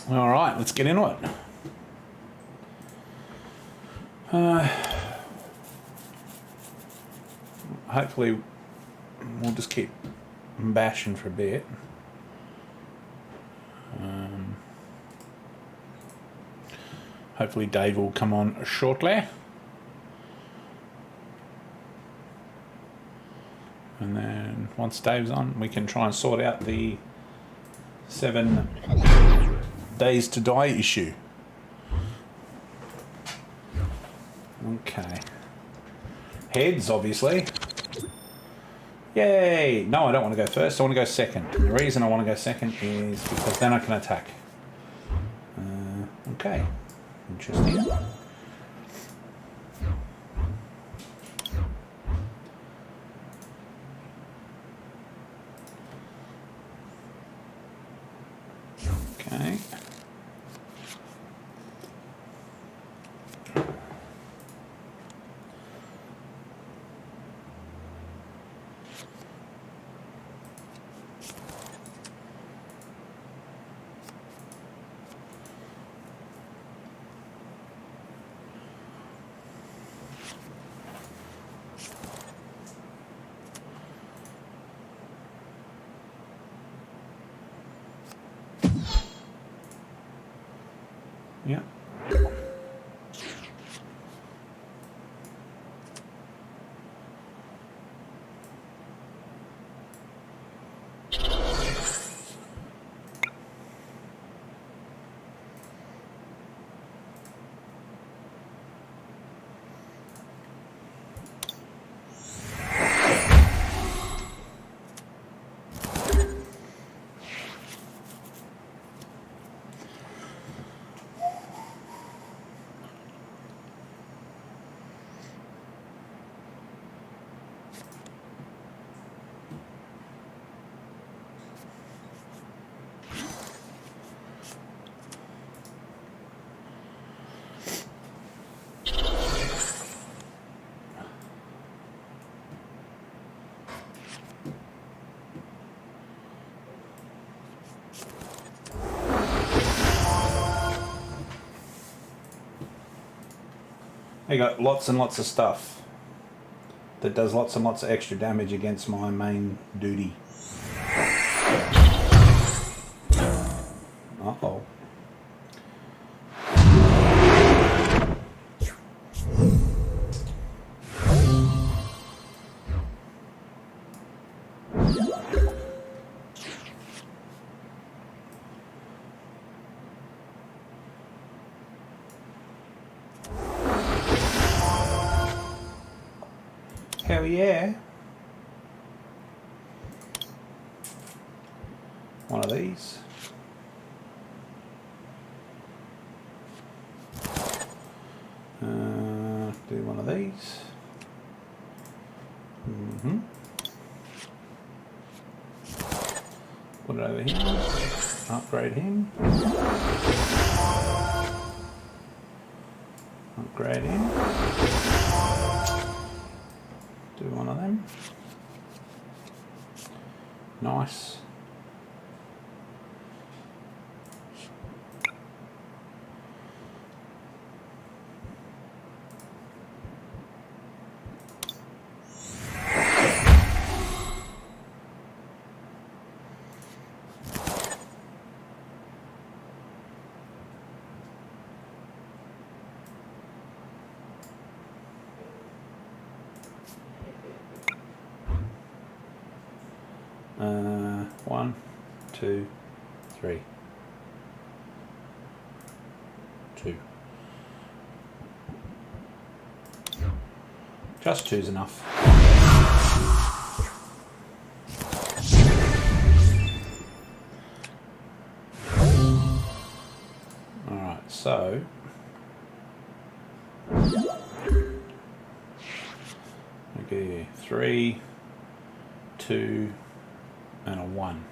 All right, let's get into it. Hopefully we'll just keep bashing for a bit. Hopefully Dave will come on shortly. And then once Dave's on, we can try and sort out the 7 days to die issue. Okay. Heads, obviously. Yay! No, I don't want to go first. I want to go second. The reason I want to go second is because then I can attack. Okay. Interesting. Okay. Yeah. They got lots and lots of stuff that does lots and lots of extra damage against my main duty. Uh-oh. Hell yeah. One of these. Do one of these. Put it over here. Upgrade him. Upgrade him. Do one of them. Nice. One, two, three. 2. Just 2's enough. Alright, so okay, 3, 2, and a 1.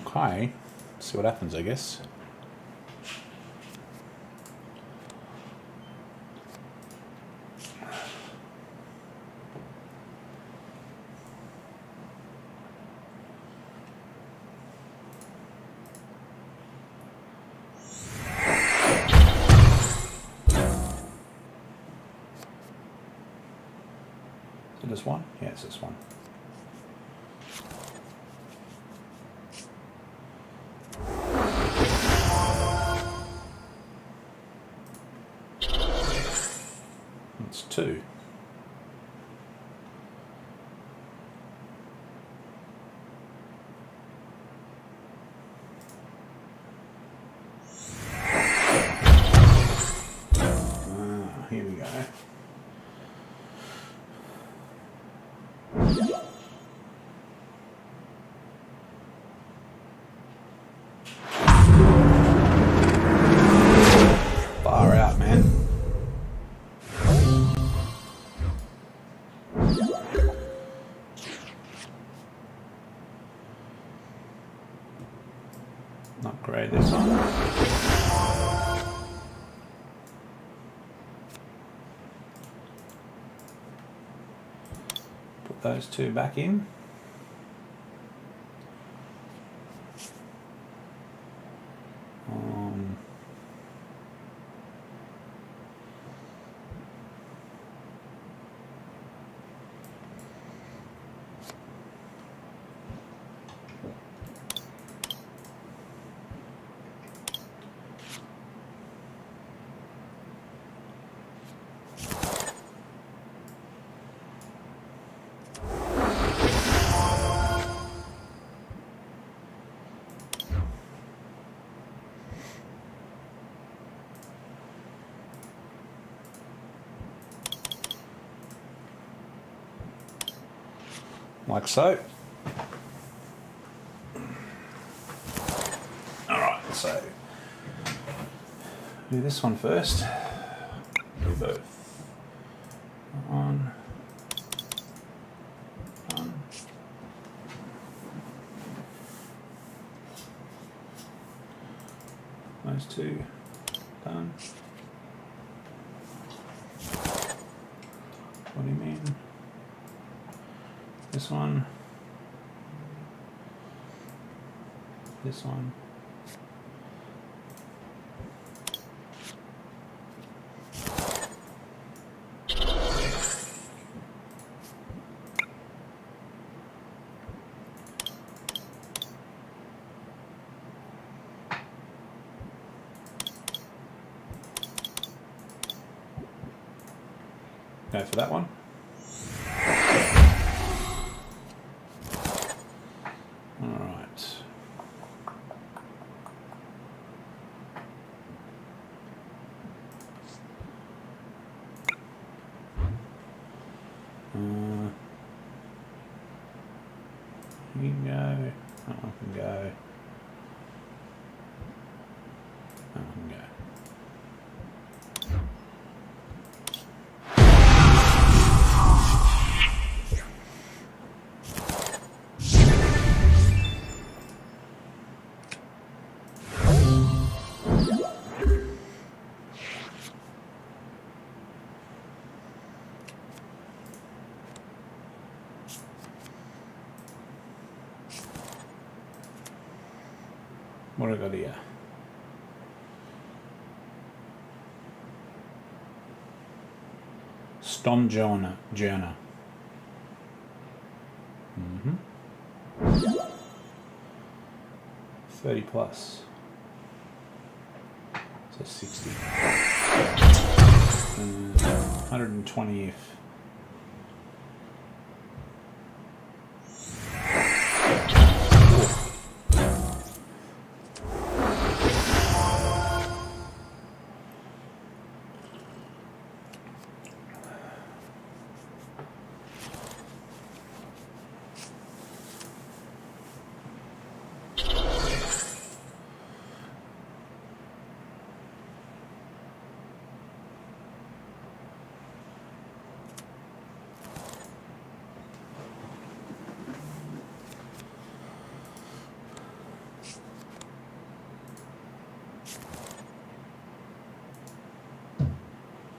Okay, see what happens, I guess. this one? Yeah, it's this one. It's 2. Here we go. Far out, man. Not great this one. Put those 2 back in. Like so. Alright, so do this one first. Do both. One. Those 2 done. What do you mean? This one. This one. Go for that one. Alright. You can go. That one can go. That one can go. What have I got here? Stomjourner. 30 plus. So 60. 120 if.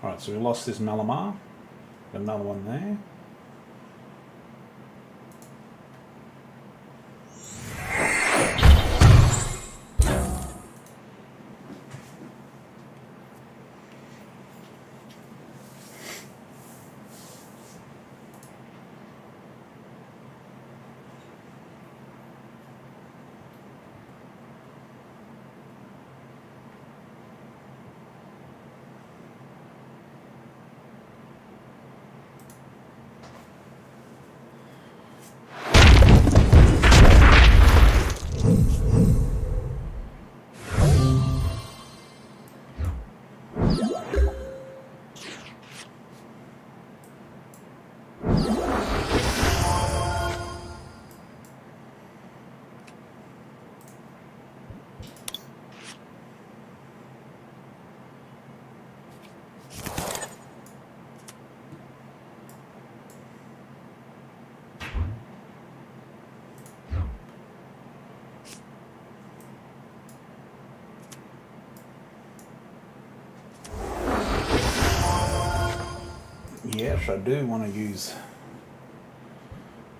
Alright, so we lost this Malamar. Got another one there. Yes, I do want to use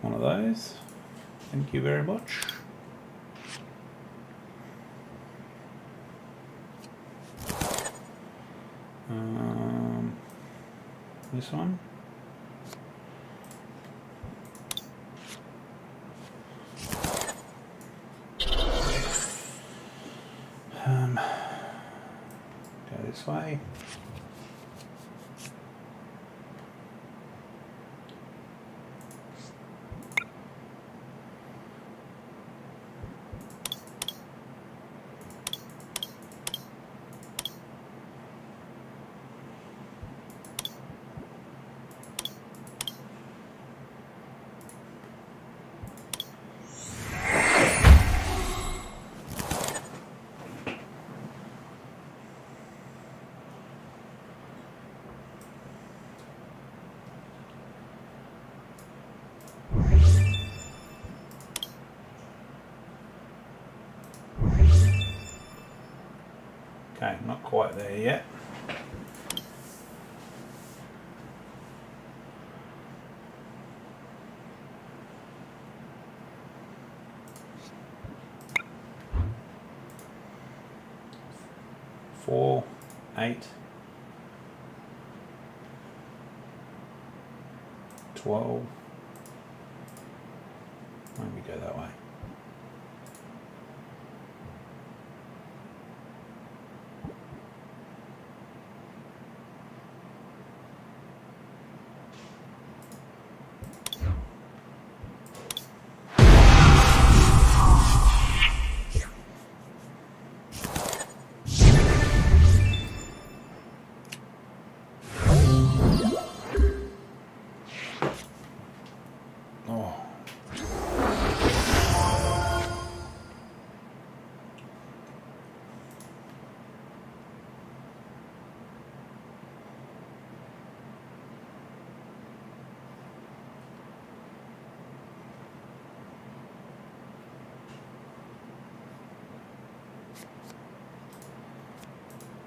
one of those. Thank you very much. This one. Go this way. Okay, not quite there yet. Four, 8, 12. Maybe go that way.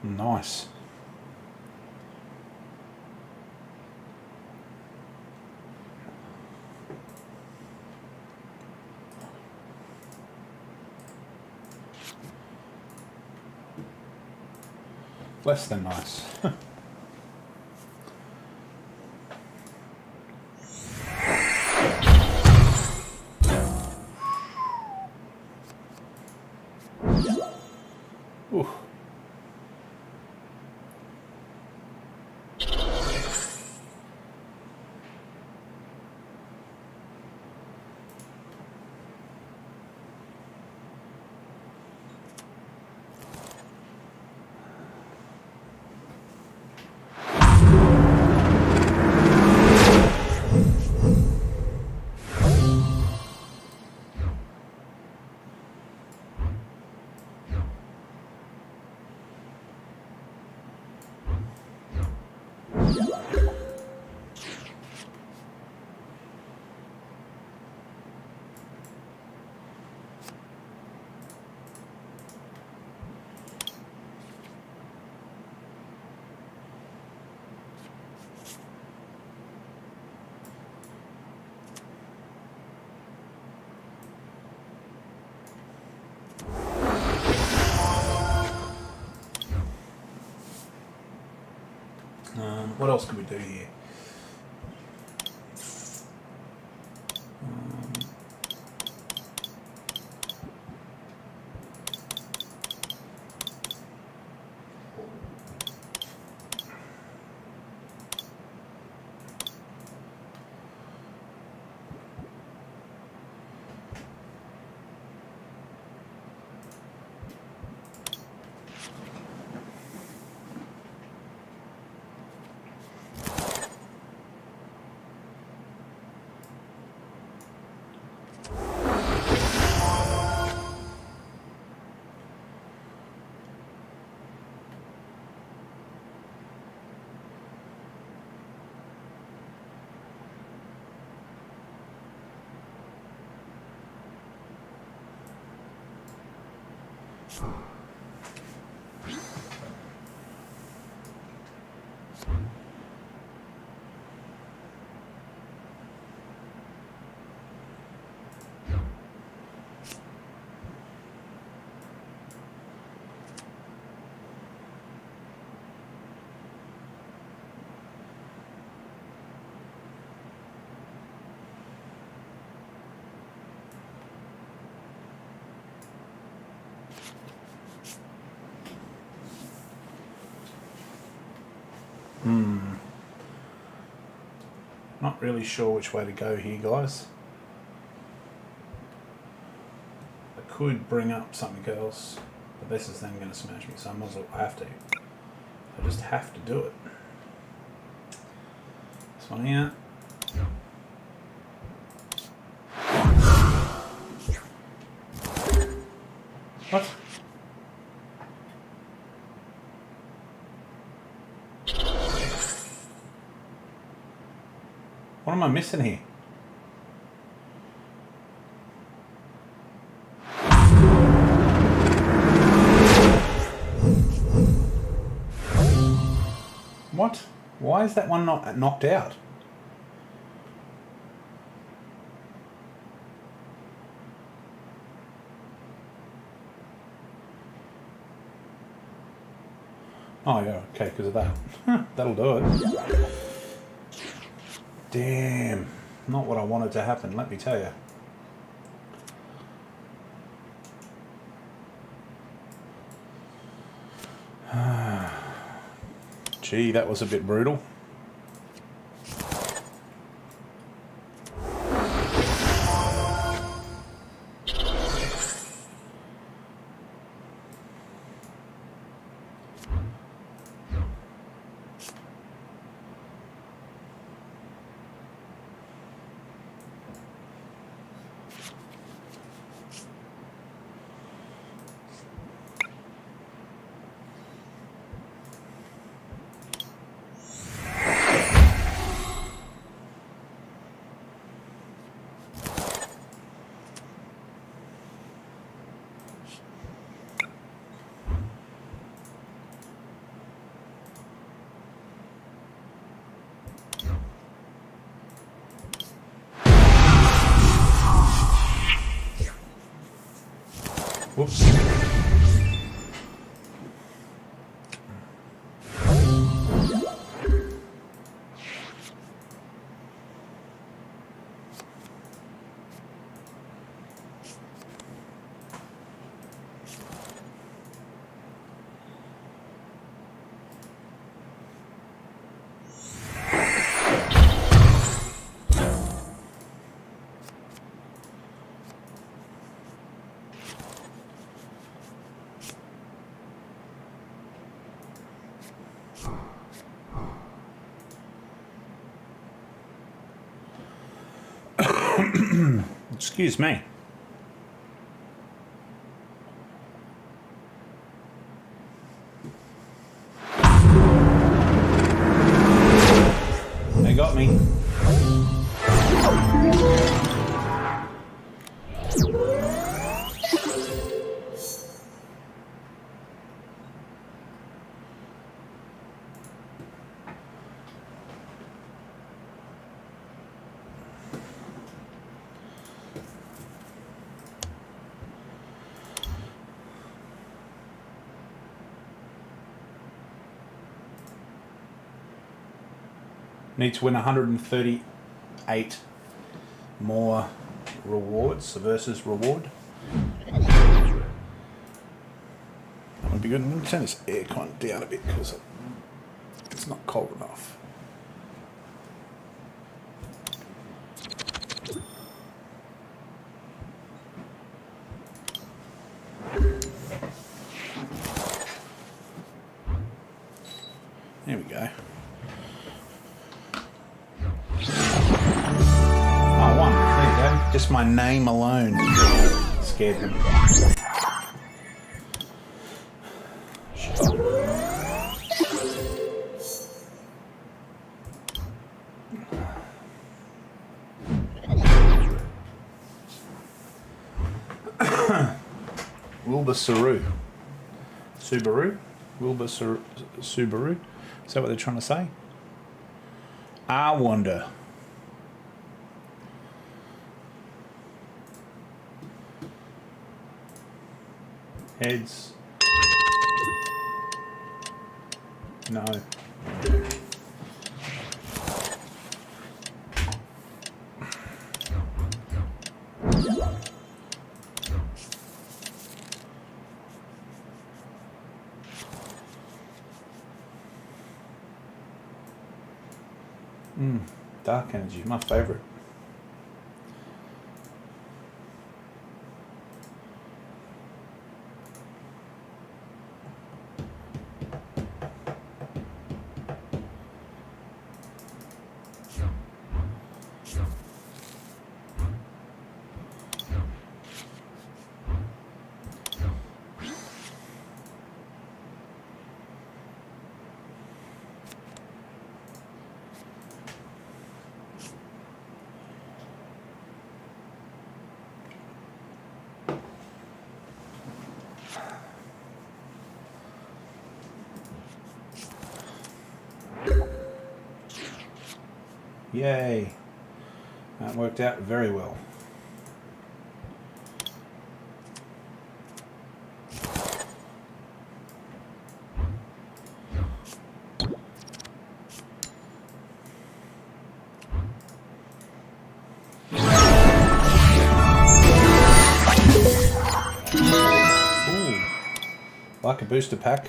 Nice. Less than nice. Ooh. What else can we do here? Not really sure which way to go here, guys. I could bring up something else, but this is then going to smash me, so I might as well have to. I just have to do it. This one here. What? What am I missing here? What? Why is that one not knocked out? Oh yeah, okay, because of that. That'll do it. Damn, not what I wanted to happen, let me tell you. Gee, that was a bit brutal. Whoops. Excuse me. They got me. Need to win 138 more rewards versus reward. That would be good. I'm going to turn this aircon down a bit because it's not cold enough. There we go. Just my name alone scared them. Wilbur Subaru. Wilbur Subaru. Is that what they're trying to say? I wonder. Heads. No. Dark energy, my favourite. Yay! That worked out very well. Ooh, like a booster pack.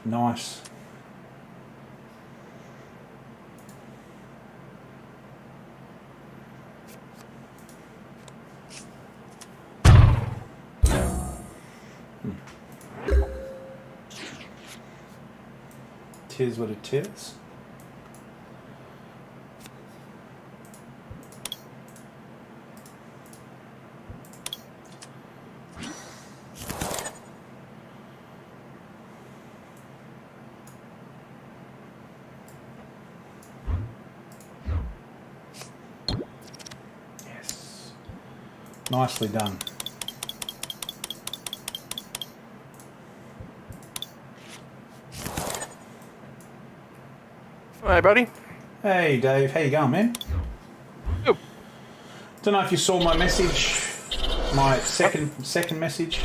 Nice. Tis what it is. Nicely done. Hey, buddy. Hey, Dave. How you going, man? Good. Don't know if you saw my message, my second message.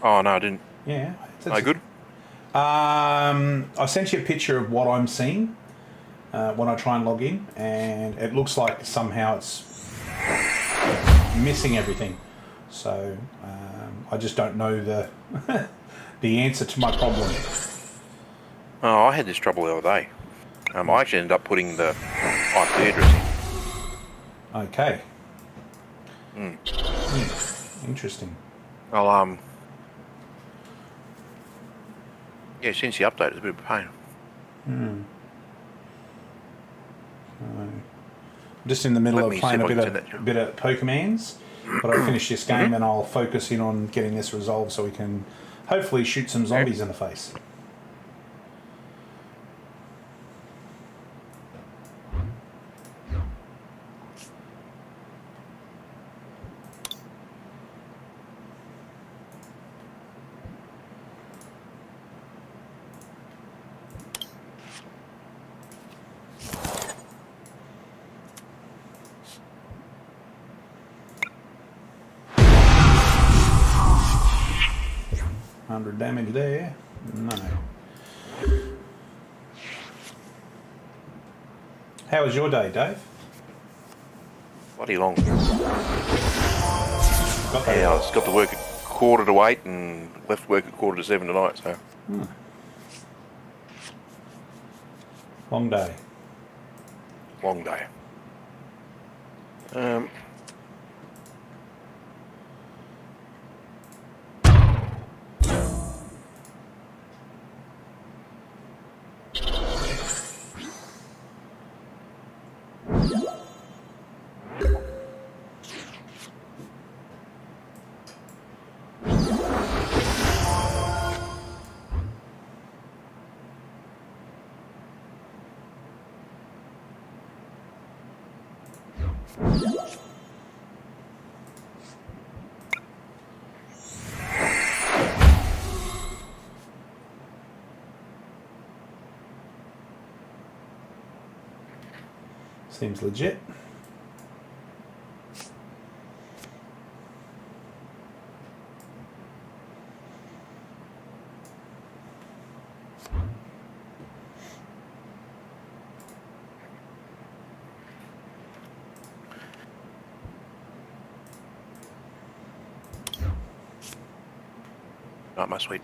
Oh, no, I didn't. Yeah. No good? I sent you a picture of what I'm seeing when I try and log in, and it looks like somehow it's missing everything. So I just don't know the the answer to my problem. Oh, I had this trouble the other day. I actually ended up putting the IP address in. Okay. Interesting. Well, yeah, since the update, it's a bit of a pain. I'm just in the middle of playing a bit of Pokemans, but I'll finish this game and I'll focus in on getting this resolved so we can hopefully shoot some zombies in the face. Damage there? No. How was your day, Dave? Bloody long. Yeah, I just got to work at 7:45 and left work at 7:45 tonight, so. Long day. Long day. Seems legit. Not my sweet.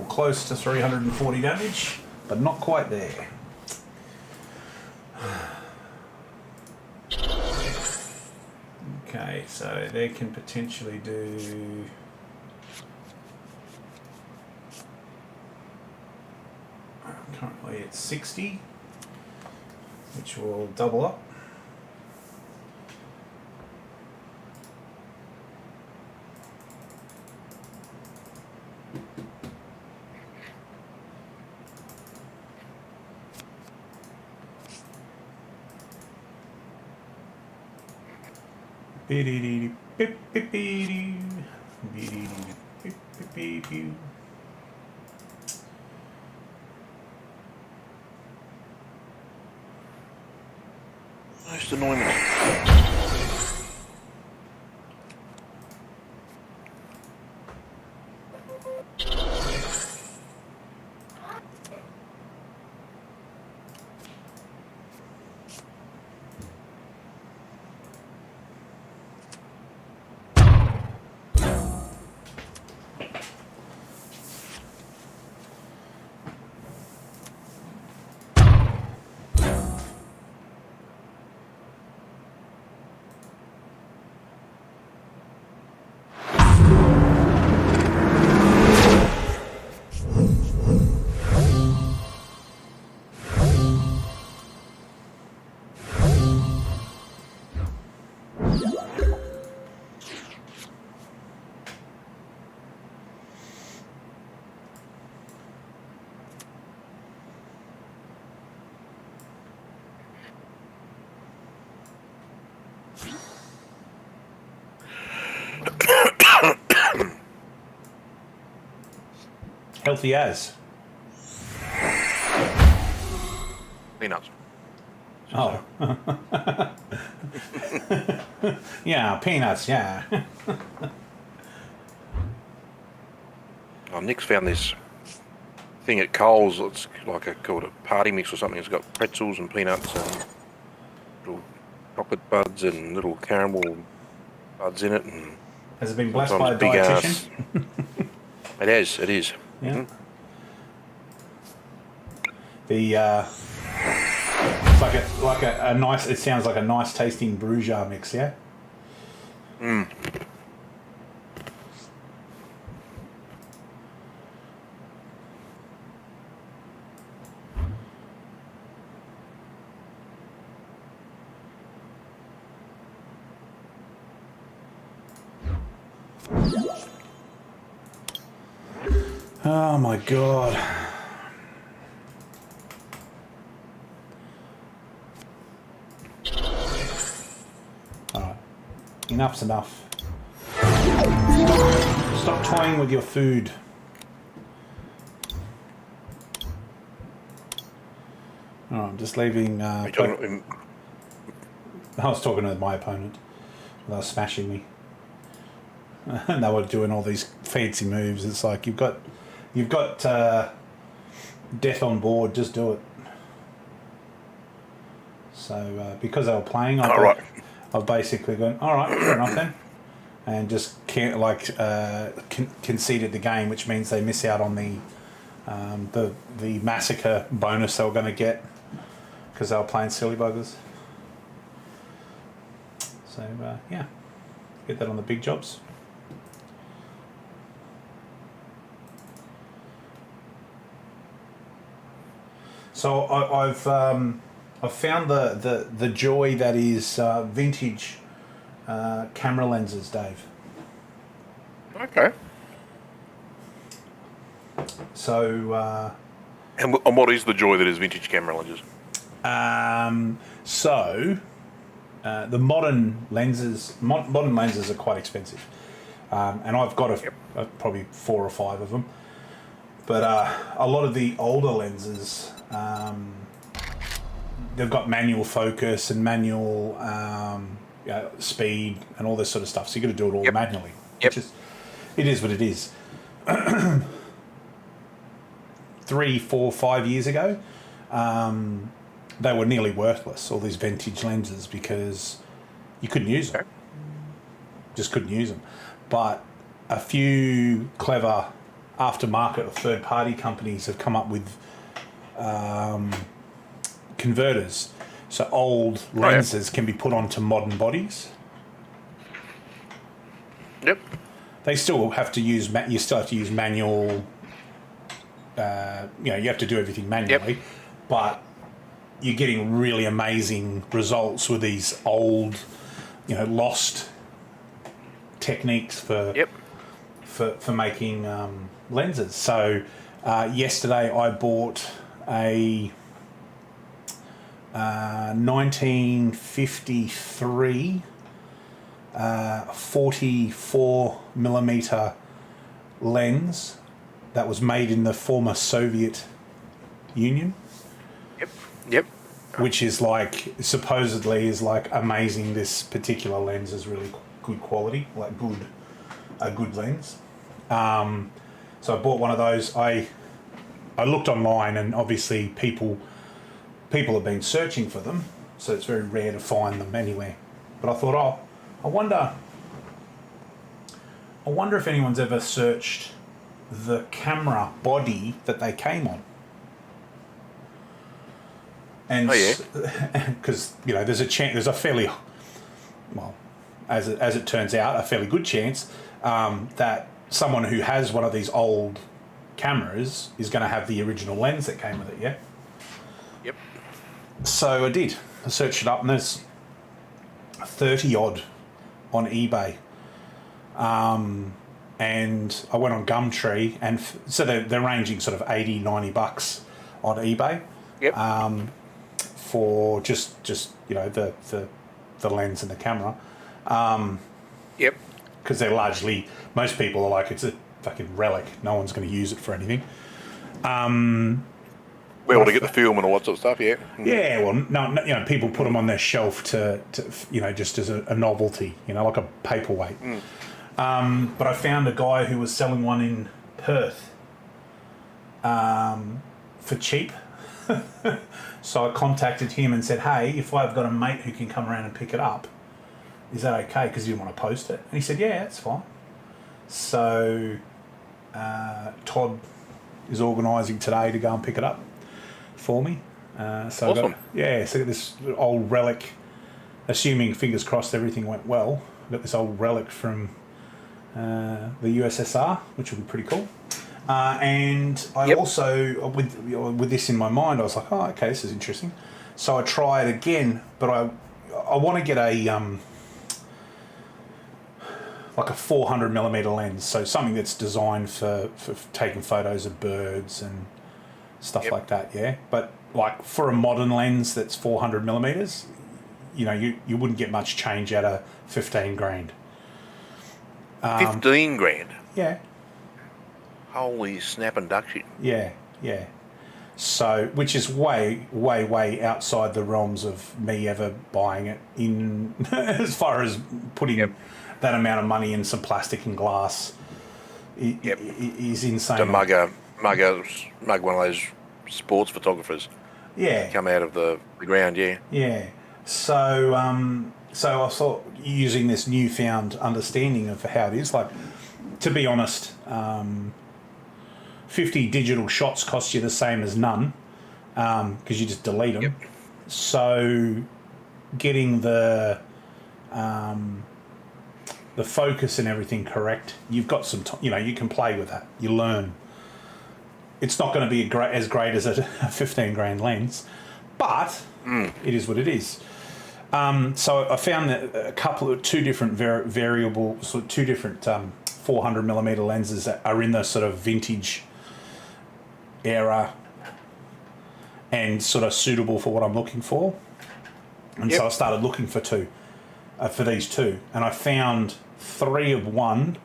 Close to 340 damage, but not quite there. Okay, so they can potentially do... Currently it's 60, which will double up. Most annoying. Healthy as. Peanuts. Oh. Yeah, peanuts, yeah. Oh, Nick's found this thing at Coles. It's like called a party mix or something. It's got pretzels and peanuts and little chocolate buds and little caramel buds in it. And has it been blessed by a big dietitian? It is. It is. Yeah. Mm-hmm. The it's like a nice. It sounds like a nice tasting Bruja mix, yeah. Mm. Oh my god. Alright. Enough's enough. Stop toying with your food. Alright, I'm just leaving... I was talking to my opponent. They were smashing me. And they were doing all these fancy moves. It's like, you've got death on board, just do it. So because they were playing, I've basically gone, all right, fair enough then, and just conceded the game, which means they miss out on the massacre bonus they were going to get because they were playing silly buggers. So yeah, get that on the big jobs. So I've found the joy that is vintage camera lenses, Dave. Okay. So and what is the joy that is vintage camera lenses? The modern lenses are quite expensive, and I've got probably 4 or 5 of them. But a lot of the older lenses, they've got manual focus and manual speed and all this sort of stuff. So you got to do it all manually. Yep. It is what it is. 3, 4, 5 years ago, they were nearly worthless, all these vintage lenses, because you couldn't use them. Just couldn't use them. But a few clever aftermarket or third-party companies have come up with converters. So old lenses can be put onto modern bodies. Yep. They still have to use. You still have to use manual. You have to do everything manually, but you're getting really amazing results with these old, lost techniques for making lenses. So yesterday I bought a 1953 44 millimeter lens that was made in the former Soviet Union. Yep. Which is supposedly amazing. This particular lens is really good quality, a good lens. So I bought one of those. I looked online, and obviously people have been searching for them, so it's very rare to find them anywhere. But I thought, I wonder if anyone's ever searched the camera body that they came on. And because there's a chance, there's a fairly, well, as it turns out, a fairly good chance that someone who has one of these old cameras is going to have the original lens that came with it. Yeah. Yep. So I did. I searched it up, and there's 30 odd on eBay. And I went on Gumtree, and so they're ranging sort of $80, $90 on eBay. Yep. For just the lens and the camera. Yep. Because they're largely, most people are like, it's a fucking relic. No one's going to use it for anything. Well, to get the film and all that sort of stuff, yeah. Yeah, well, no, people put them on their shelf to just as a novelty, like a paperweight. But I found a guy who was selling one in Perth for cheap. So I contacted him and said, hey, if I've got a mate who can come around and pick it up, is that okay? Because he didn't want to post it. And he said, yeah, that's fine. So Todd is organising today to go and pick it up for me. So awesome. So I got this old relic, assuming, fingers crossed, everything went well. I got this old relic from the USSR, which would be pretty cool. And I also, with this in my mind, I was like, oh, okay, this is interesting. So I try it again, but I want to get a 400 millimeter lens, so something that's designed for taking photos of birds and stuff like that. Yeah, but for a modern lens that's 400 millimeters, you wouldn't get much change out of 15 grand. 15 grand. Yeah. Holy snap and duck shit. Yeah. So, which is way, way, way outside the realms of me ever buying it in, as far as putting that amount of money in some plastic and glass is insane. To mug one of those sports photographers. Yeah. Come out of the ground, Yeah. So I thought, using this newfound understanding of how it is, like, to be honest, 50 digital shots cost you the same as none, because you just delete them. Yep. So getting the focus and everything correct, you've got some you can play with that. You learn. It's not going to be as great as a 15 grand lens, but it is what it is. So I found that two different variables, so two different 400mm lenses that are in the sort of vintage era and sort of suitable for what I'm looking for. And so I started looking for these two, and I found 3 of one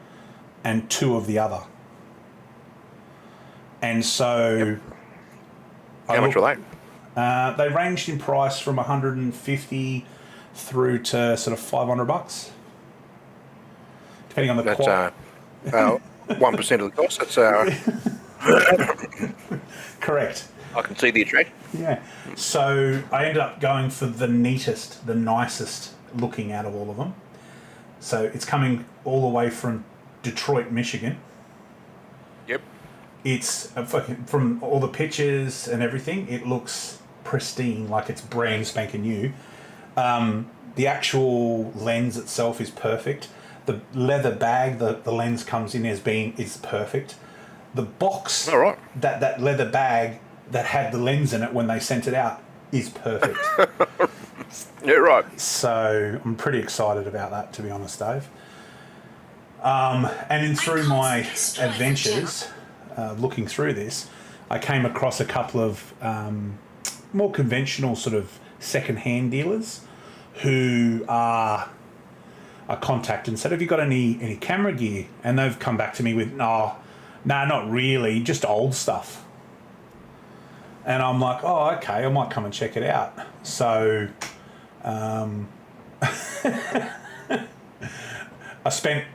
and 2 of the other. And so, how much were they? They ranged in price from 150 through to sort of $500, depending on the quality. 1% of the cost. That's correct. I can see the attraction. Yeah. So I ended up going for the neatest, the nicest looking out of all of them. So it's coming all the way from Detroit, Michigan. Yep. It's from all the pictures and everything, it looks pristine, like it's brand spanking new. The actual lens itself is perfect. The leather bag the lens comes in is perfect. The box, all right, that leather bag that had the lens in it when they sent it out is perfect. Yeah, right. So I'm pretty excited about that, to be honest, Dave. And in through my adventures, looking through this, I came across a couple of more conventional sort of second-hand dealers who I contacted and said, have you got any camera gear? And they've come back to me with, no, not really, just old stuff. And I'm like, oh, okay, I might come and check it out. So I spent...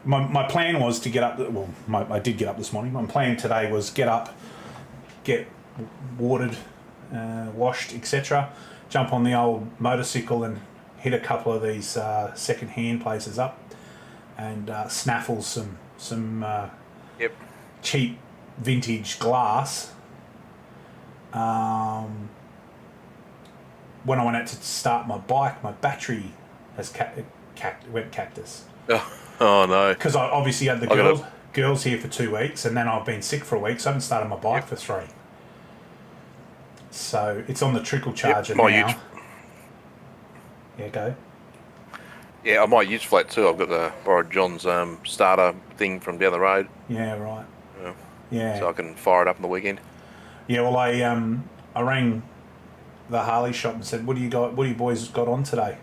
My plan was to get up... Well, I did get up this morning. My plan today was get up, get watered, washed, etc., jump on the old motorcycle and hit a couple of these second-hand places up and snaffle some cheap vintage glass. When I went out to start my bike, my battery has went cactus. Oh no! Because I obviously had the girls here for 2 weeks, and then I've been sick for a week, so I haven't started my bike for 3. So it's on the trickle charger now. Yeah, go. Yeah, I might use flat too. I've got the borrowed John's starter thing from down the road. Yeah, right. Yeah. So I can fire it up on the weekend. Yeah, well, I rang the Harley shop and said, what do you boys got on today?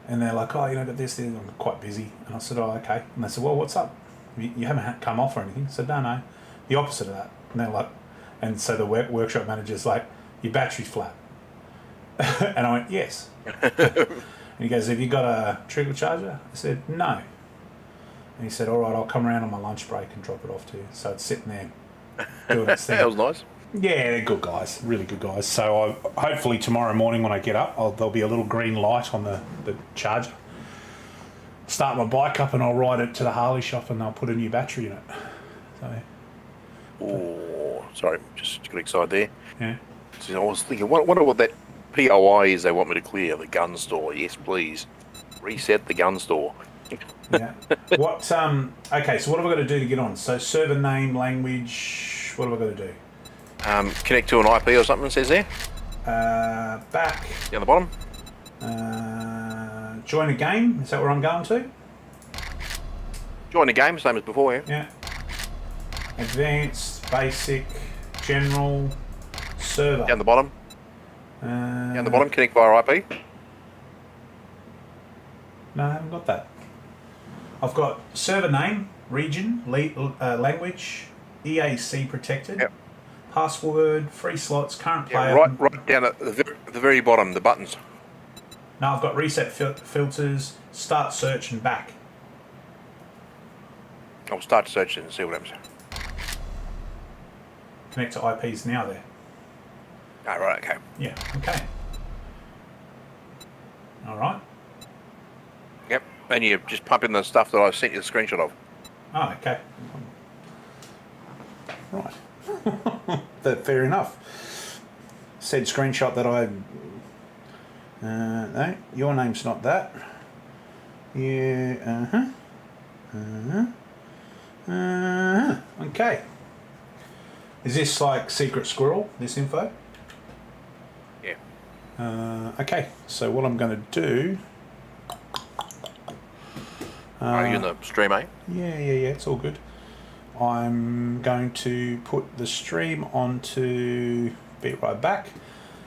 And they're like, oh, got this. I'm quite busy. And I said, oh, okay. And they said, well, what's up? You haven't come off or anything? I said, no. The opposite of that. And they're like, and so the workshop manager's like, your battery's flat. And I went, yes. And he goes, have you got a trickle charger? I said, no. And he said, all right, I'll come around on my lunch break and drop it off to you. So it's sitting there doing its thing. That was nice. Yeah, they're good guys, really good guys. So hopefully tomorrow morning when I get up, there'll be a little green light on the charger. Start my bike up and I'll ride it to the Harley shop and they'll put a new battery in it. So. Oh, sorry, just got excited there. Yeah. So I was thinking, wonder what that POI is they want me to clear, the gun store. Yes, please. Reset the gun store. Yeah. Okay, so what have I got to do to get on? So server name, language, what have I got to do? Connect to an IP or something, it says there. Back. Down the bottom. Join a game, is that where I'm going to? Join the game, same as before, yeah. Yeah. Advanced, basic, general, server. Down the bottom. Down the bottom, connect via IP. No, I haven't got that. I've got server name, region, language, EAC protected, password, free slots, current player. Right down at the very bottom, the buttons. Now I've got reset filters, start search and back. I'll start searching and see what happens. Connect to IPs now there. Oh, right, okay. Yeah, okay. All right. Yep. And you just pump in the stuff that I sent you the screenshot of. Oh, okay. Right. Fair enough. Said screenshot that I... no, your name's not that. Yeah, okay. Is this like secret squirrel, this info? Yeah. Okay, so what I'm going to do... Are you in the stream, eh? Yeah, it's all good. I'm going to put the stream onto Be Right Back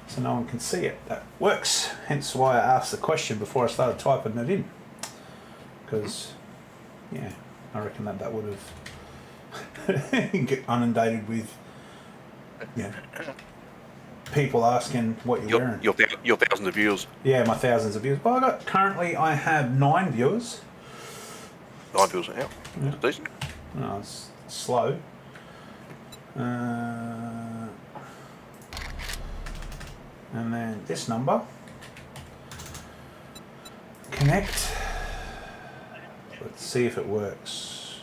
so no one can see it. That works, hence why I asked the question before I started typing it in. Because, yeah, I reckon that would have get inundated with, people asking what you're wearing. Your thousands of viewers. Yeah, my thousands of viewers. Well, currently I have 9 viewers. 9 viewers, yeah. That's decent. No, it's slow. And then this number. Connect. Let's see if it works.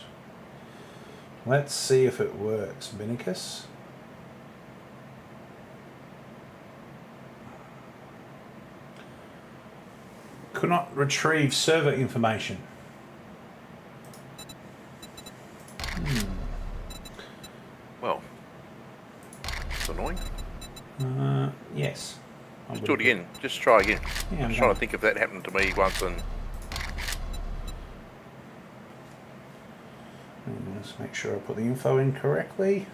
Binicus. Could not retrieve server information. Well, it's annoying. Yes. Just do it again. Just try again. Yeah, I'm trying to think if that happened to me once and... Let's make sure I put the info in correctly.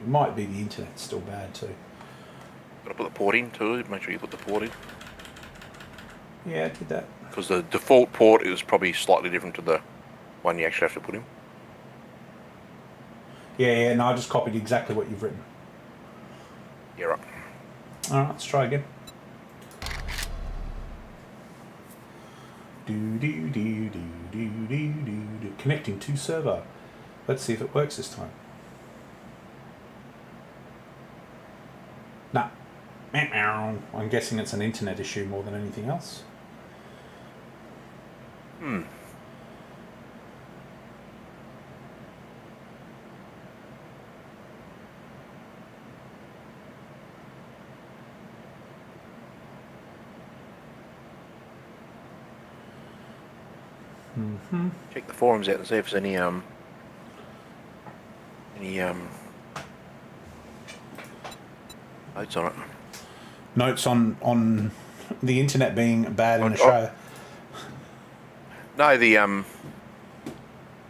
It might be the internet's still bad too. Got to put the port in too. Make sure you put the port in. Yeah, I did that. Because the default port is probably slightly different to the one you actually have to put in. Yeah, no, I just copied exactly what you've written. Yeah, right. Alright, let's try again. Connecting to server. Let's see if it works this time. Nah. I'm guessing it's an internet issue more than anything else. Check the forums out and see if there's any notes on it. Notes on the internet being bad in Australia. No,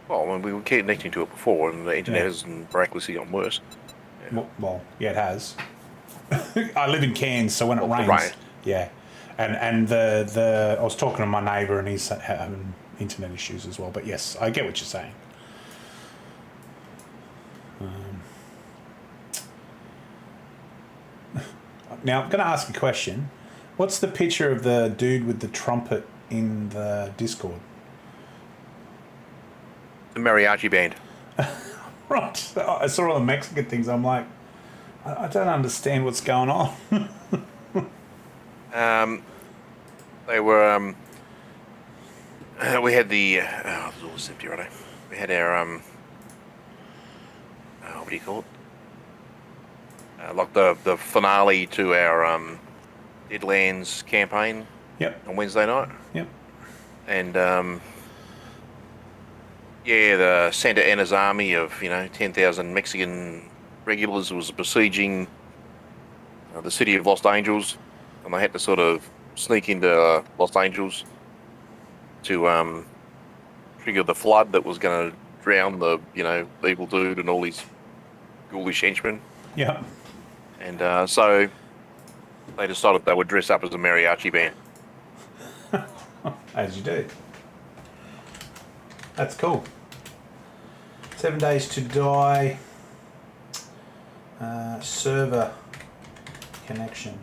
well, when we were connecting to it before, and the internet has miraculously gotten worse. Yeah. Well, yeah, it has. I live in Cairns, so when it rains, rain. yeah, and the I was talking to my neighbour, and he's having internet issues as well. But yes, I get what you're saying. Now I'm going to ask a question. What's the picture of the dude with the trumpet in the Discord? The mariachi band. Right. I saw all the Mexican things. I'm like, I don't understand what's going on. They were. We had the. Oh, it was all empty, right? We had our. What do you call it? Like the finale to our Deadlands campaign. Yep. On Wednesday night. Yep. And yeah, the Santa Anna's army of 10,000 Mexican regulars was besieging the city of Los Angeles, and they had to sort of sneak into Los Angeles to trigger the flood that was going to drown the evil dude and all his ghoulish henchmen. Yeah. And so they decided they would dress up as a mariachi band. As you do. That's cool. 7 Days to Die. Server connection.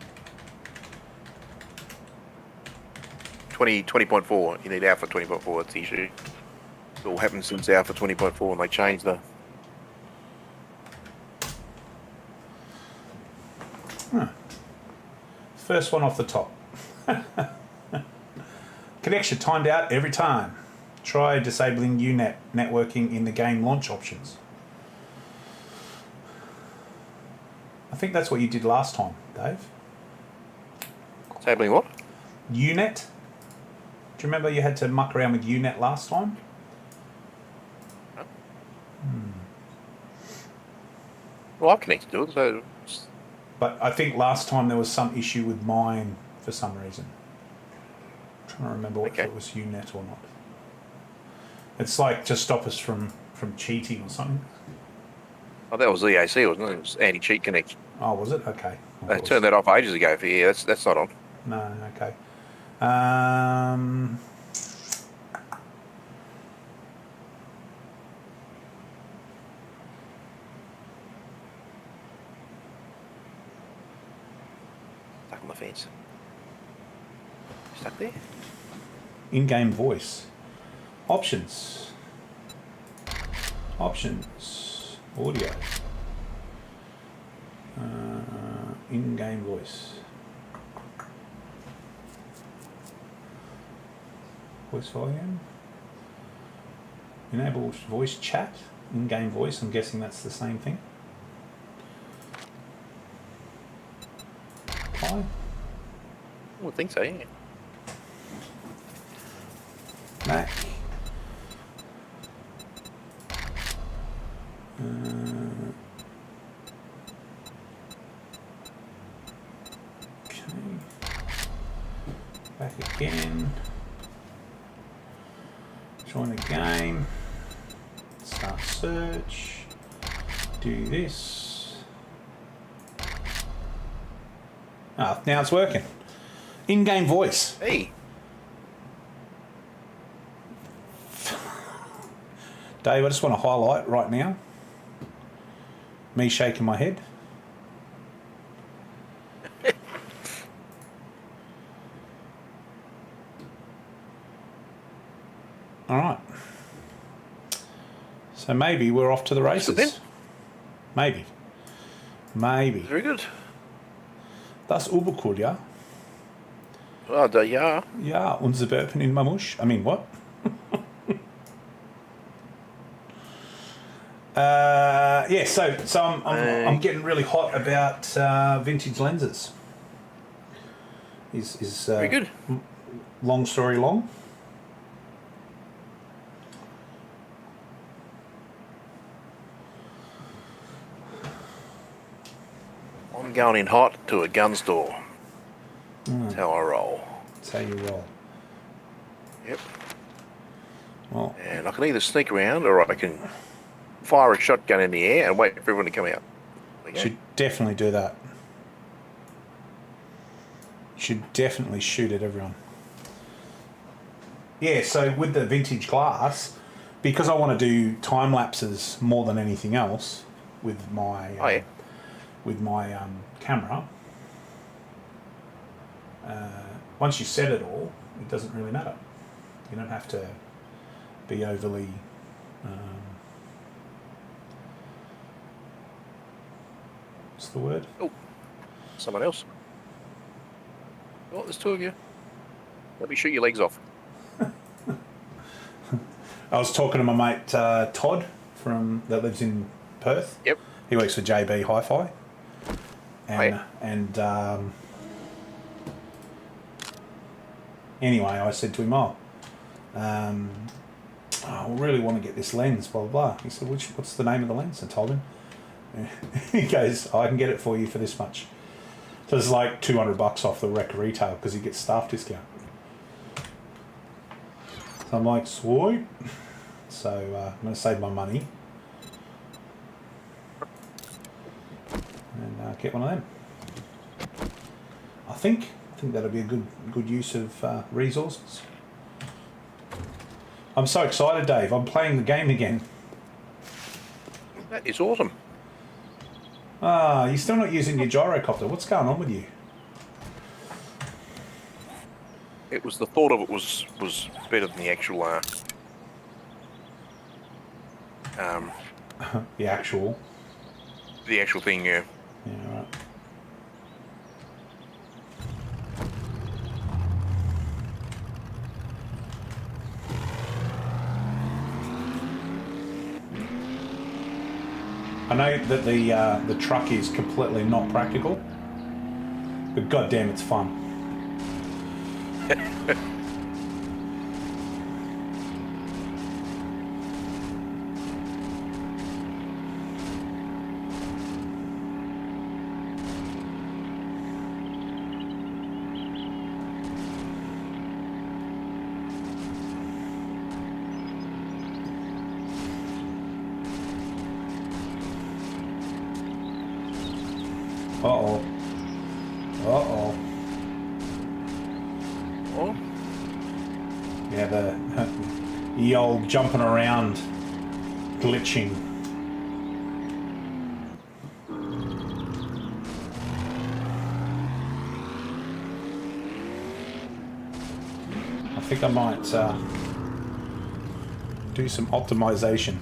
20.4. You need Alpha 20.4. That's the issue. It all happened since Alpha 20.4, and they changed the. First one off the top. Connection timed out every time. Try disabling UNet networking in the game launch options. I think that's what you did last time, Dave. Disabling what? UNet. Do you remember you had to muck around with UNet last time? No. Well, I'm connected to it, so... But I think last time there was some issue with mine for some reason. I'm trying to remember if it was UNet or not. It's like to stop us from cheating or something. Oh, that was EAC, wasn't it? It was anti-cheat connection. Oh, was it? Okay. They turned that off ages ago. Yeah, that's not on. No, okay. Stuck on the fence. Stuck there? In-game voice. Options. Audio. In-game voice. Voice volume. Enable voice chat. In-game voice. I'm guessing that's the same thing. Apply. I would think so, yeah. Mac. Okay. Back again. Join the game. Start search. Do this. Ah, now it's working. In-game voice. Hey. Dave, I just want to highlight right now me shaking my head. All right. So maybe we're off to the races. Maybe. Very good. Das Ubercool, ja? Oh, yeah. Ja, unser Burpen in Mamush. I mean, what? Yeah, so I'm getting really hot about vintage lenses. Is very good. Long story long. I'm going in hot to a gun store. That's how I roll. That's how you roll. Yep. Well, and I can either sneak around or I can fire a shotgun in the air and wait for everyone to come out. Should definitely do that. Should definitely shoot at everyone. Yeah, so with the vintage glass, because I want to do time lapses more than anything else with my camera. Once you set it all, it doesn't really matter. You don't have to be overly what's the word? Oh, someone else. Oh, there's two of you. Let me shoot your legs off. I was talking to my mate Todd that lives in Perth. Yep. He works for JB Hi-Fi. And anyway, I said to him, I really want to get this lens, blah, blah, blah. He said, what's the name of the lens? I told him. He goes, I can get it for you for this much. So it's like $200 off the rec retail because he gets staff discount. So I'm like, sweet. So I'm going to save my money and get one of them. I think that'll be a good use of resources. I'm so excited, Dave. I'm playing the game again. That is awesome. You're still not using your gyrocopter. What's going on with you? It was the thought of it was better than the actual The actual thing, yeah. Yeah, right. I know that the truck is completely not practical, but goddamn, it's fun. Uh-oh. Uh-oh. Oh, Yeah, the old jumping around, glitching. I think I might do some optimization,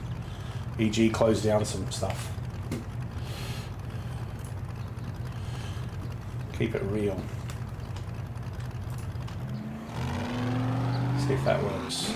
e.g. close down some stuff. Keep it real. See if that works.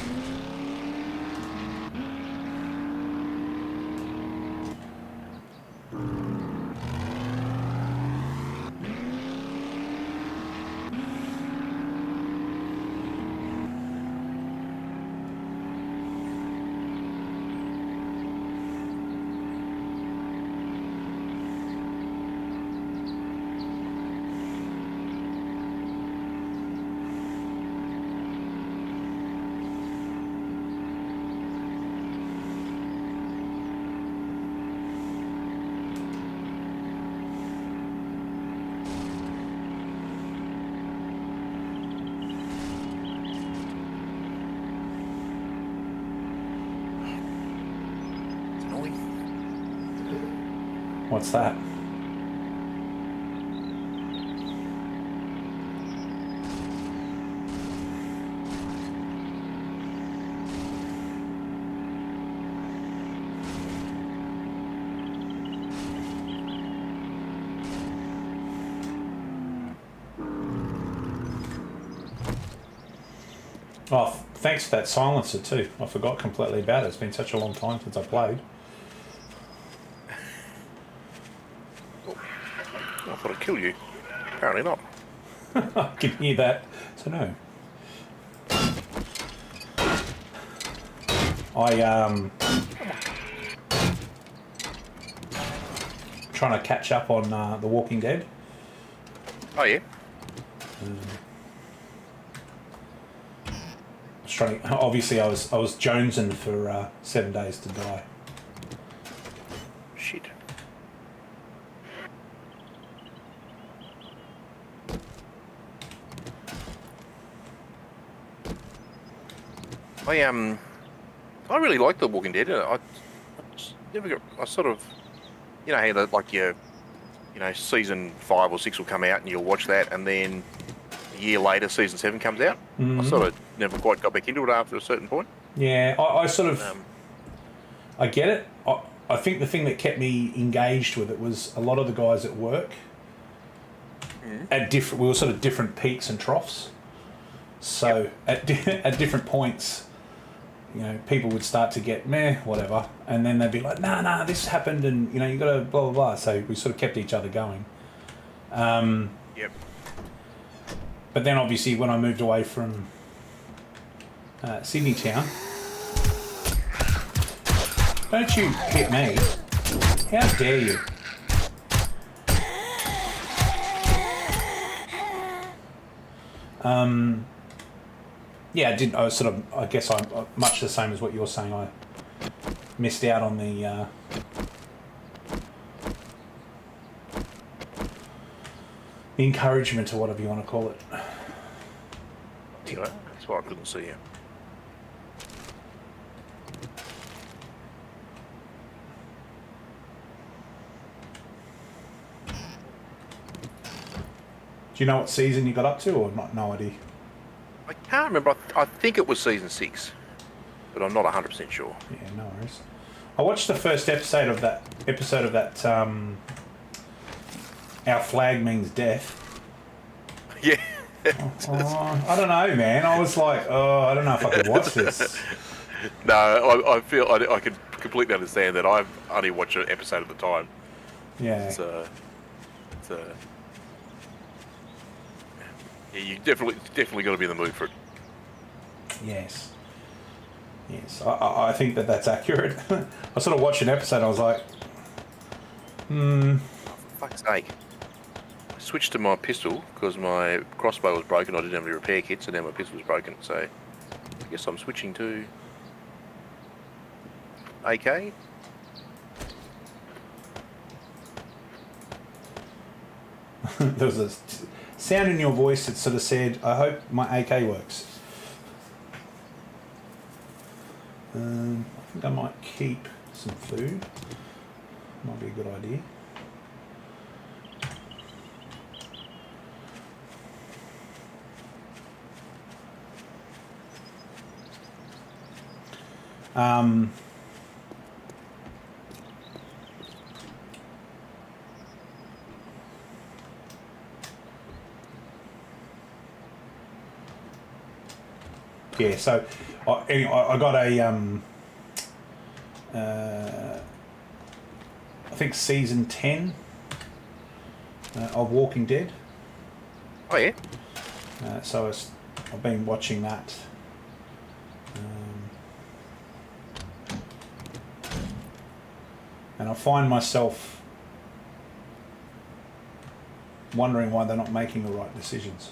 it's annoying. What's that? Oh, thanks for that silencer too. I forgot completely about it. It's been such a long time since I played. I thought I'd kill you. Apparently not. I can hear that. So no. Trying to catch up on The Walking Dead. Oh yeah. Obviously, I was jonesing for 7 Days to Die. Shit. I really like The Walking Dead. I sort of, you know, how like season 5 or 6 will come out and you'll watch that, and then a year later, season 7 comes out. Mm-hmm. I sort of never quite got back into it after a certain point. Yeah, I sort of, I get it. I think the thing that kept me engaged with it was a lot of the guys at work we were sort of different peaks and troughs. So at different points, you know, people would start to get meh, whatever, and then they'd be like, nah, this happened, and you know, you got to blah blah blah. So we sort of kept each other going. Yep. But then obviously when I moved away from Sydney town, don't you hit me! How dare you! Yeah, I was sort of. I guess I'm much the same as what you're saying. I missed out on the encouragement, or whatever you want to call it. Anyway, that's why I couldn't see you. Do you know what season you got up to, or not? No idea. I can't remember. I think it was season 6, but I'm not 100% sure. Yeah, no worries. I watched the first episode of that. Our flag means death. Yeah. I don't know, man. I was like, I don't know if I could watch this. No, I feel I could completely understand that. I've only watched an episode at a time. Yeah. Yeah, you definitely got to be in the mood for it. Yes. Yes. I think that's accurate. I sort of watched an episode. I was like, For fuck's sake. I switched to my pistol because my crossbow was broken. I didn't have any repair kits, and now my pistol was broken. So I guess I'm switching to AK. there was a sound in your voice that sort of said, I hope my AK works. I think I might keep some food. Might be a good idea. Yeah, so anyway, I got a I think season 10 of Walking Dead. Oh yeah. So I've been watching that. And I find myself wondering why they're not making the right decisions.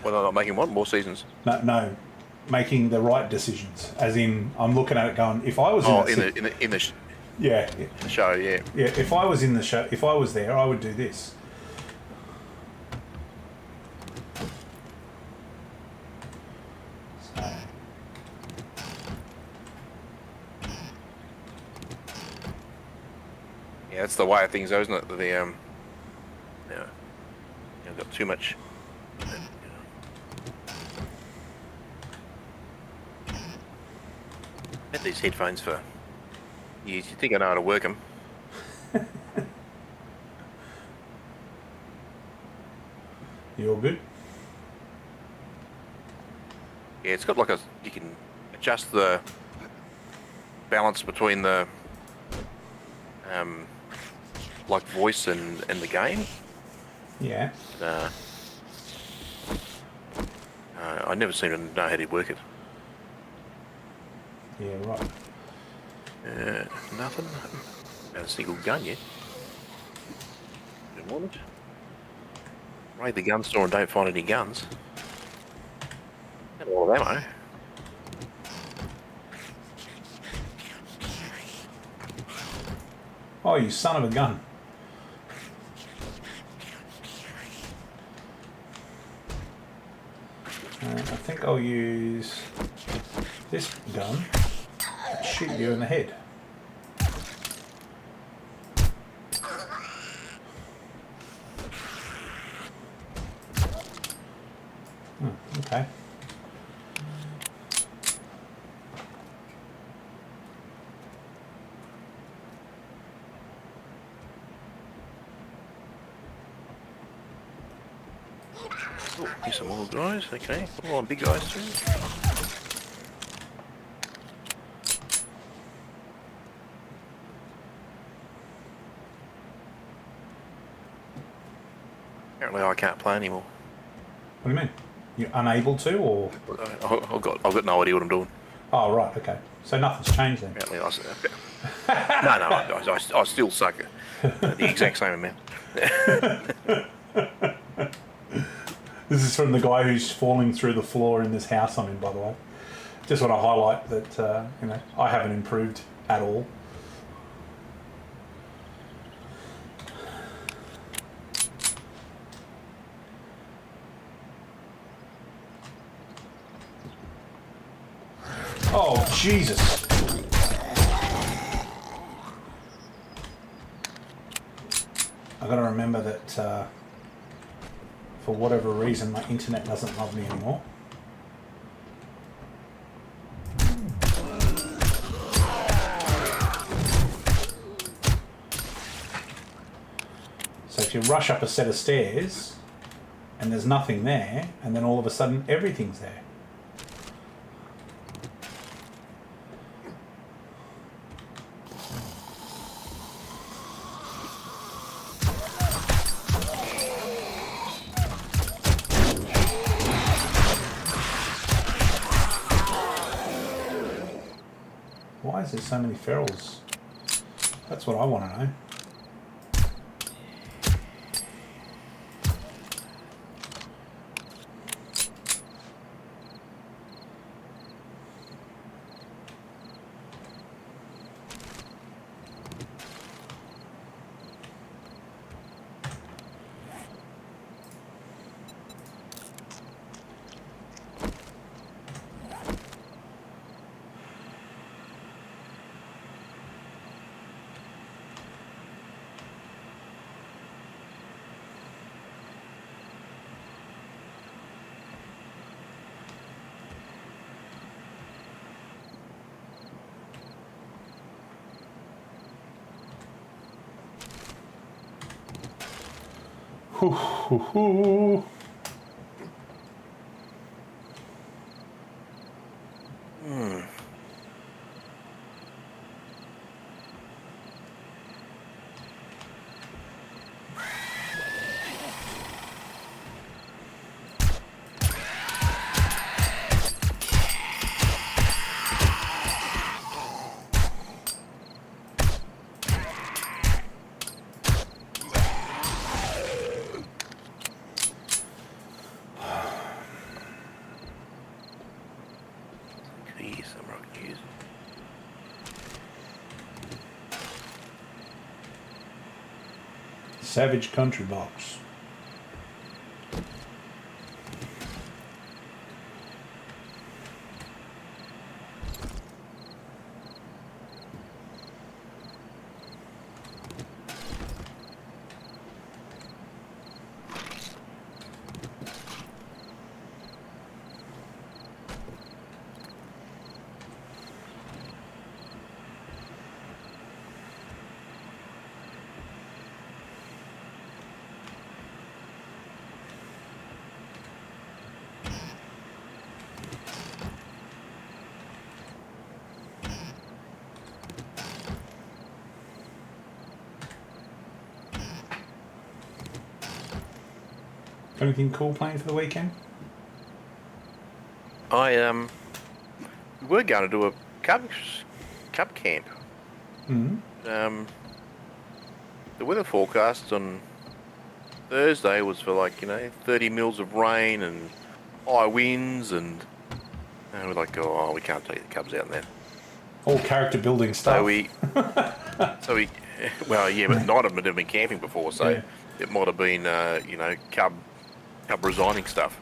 Well, they're not making one more seasons. No, making the right decisions. As in, I'm looking at it going, if I was in the show, yeah. Yeah, if I was in the show, if I was there, I would do this. So. Yeah, that's the way of things, though, isn't it? They've got too much. I've had these headphones for years. You think I know how to work them? You all good? Yeah, it's got like you can adjust the balance between the like voice and the game. Yeah. I never seem to know how to work it. Yeah, right. Nothing. Not a single gun yet. Didn't want it. Raid the gun store and don't find any guns. Got a lot of ammo. Oh, you son of a gun. I think I'll use this gun to shoot you in the head. Okay. Oh, here's some more guys. Okay, come on, big guys too. Apparently, I can't play anymore. What do you mean? You're unable to, or? I've got no idea what I'm doing. Oh, right, okay. So nothing's changed then? Apparently, I still suck the exact same amount. This is from the guy who's falling through the floor in this house I'm in, by the way. Just want to highlight that, I haven't improved at all. Oh, Jesus. I've got to remember that for whatever reason my internet doesn't love me anymore. So if you rush up a set of stairs and there's nothing there, and then all of a sudden everything's there. Why is there so many ferals? That's what I want to know. Hoo, hoo, hoo. Savage Country Box. Anything cool planned for the weekend? We were going to do a cub camp. Mm-hmm. The weather forecast on Thursday was for 30 mils of rain and high winds, and we're like, oh, we can't take the cubs out there. All character building stuff. So we, well, yeah, but neither of them had been camping before, so Yeah. it might have been, cub resigning stuff.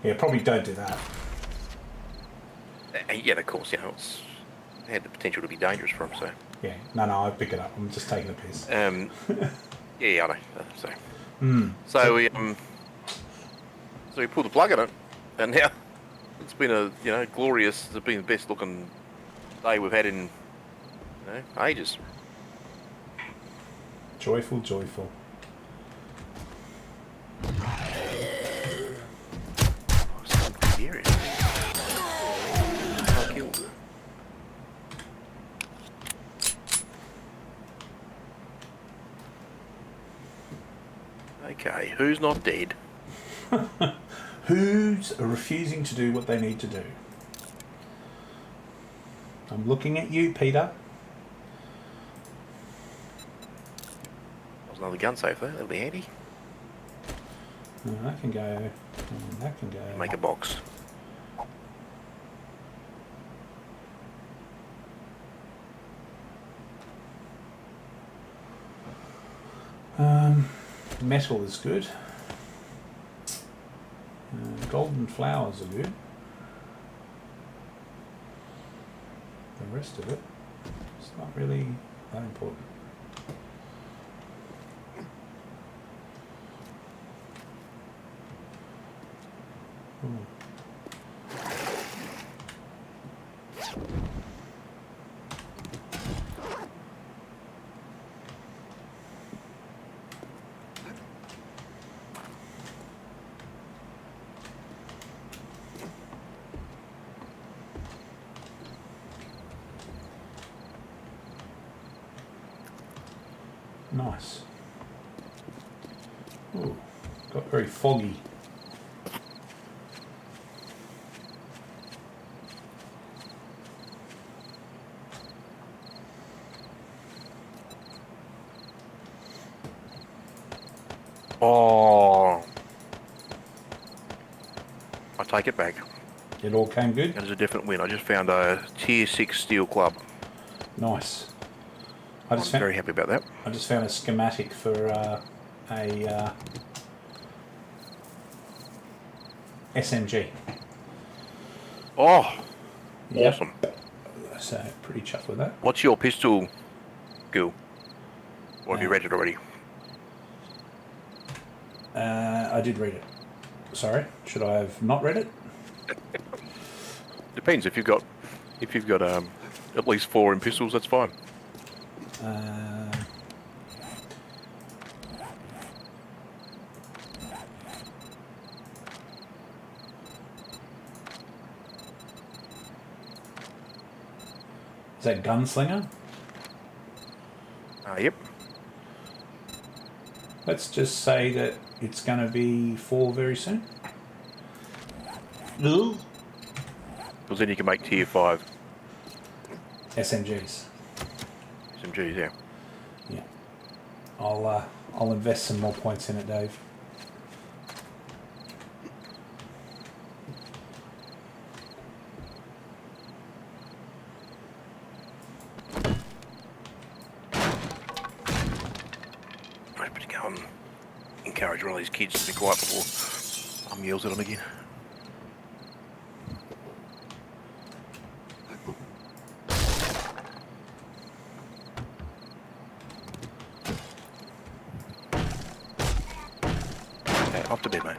Yeah, probably don't do that. Yeah, of course, it had the potential to be dangerous for them, so. Yeah, no, I pick it up. I'm just taking a piss. Yeah, I know. So we pulled the plug on it, and now it's been a glorious. It's been the best looking day we've had in ages. Joyful, joyful. Okay, who's not dead? Who's refusing to do what they need to do? I'm looking at you, Peter. There's another gun safe there. That'll be handy. That can go. That can go. Make a box. Metal is good. Golden flowers are good. The rest of it, it's not really that important. Ooh. Nice. Ooh, got very foggy. Oh, I take it back. It all came good? That is a definite win. I just found a tier 6 steel club. Nice. I'm very happy about that. I just found a schematic for a SMG. Oh, Yep. awesome. So, pretty chuffed with that. What's your pistol, Gil? Or have you read it already? I did read it. Sorry, should I have not read it? Depends. If you've got at least 4 in pistols, that's fine. Is that Gunslinger? Yep. Let's just say that it's going to be 4 very soon. Ooh. Because then you can make tier 5 SMGs. SMGs, yeah. Yeah. I'll invest some more points in it, Dave. I better go and encourage one of these kids to be quiet before Mum yells at them again. Okay, off to bed, mate.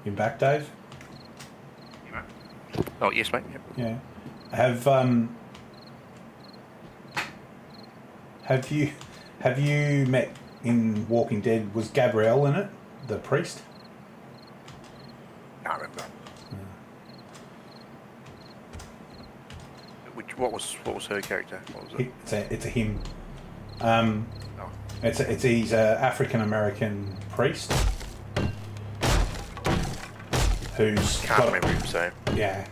You back, Dave? Oh, yes, mate. Yep. Yeah. Have you met in Walking Dead? Was Gabrielle in it, the priest? Can't remember. What was her character? What was it? It's a him. He's a African American priest who's Can't remember him saying. Yeah,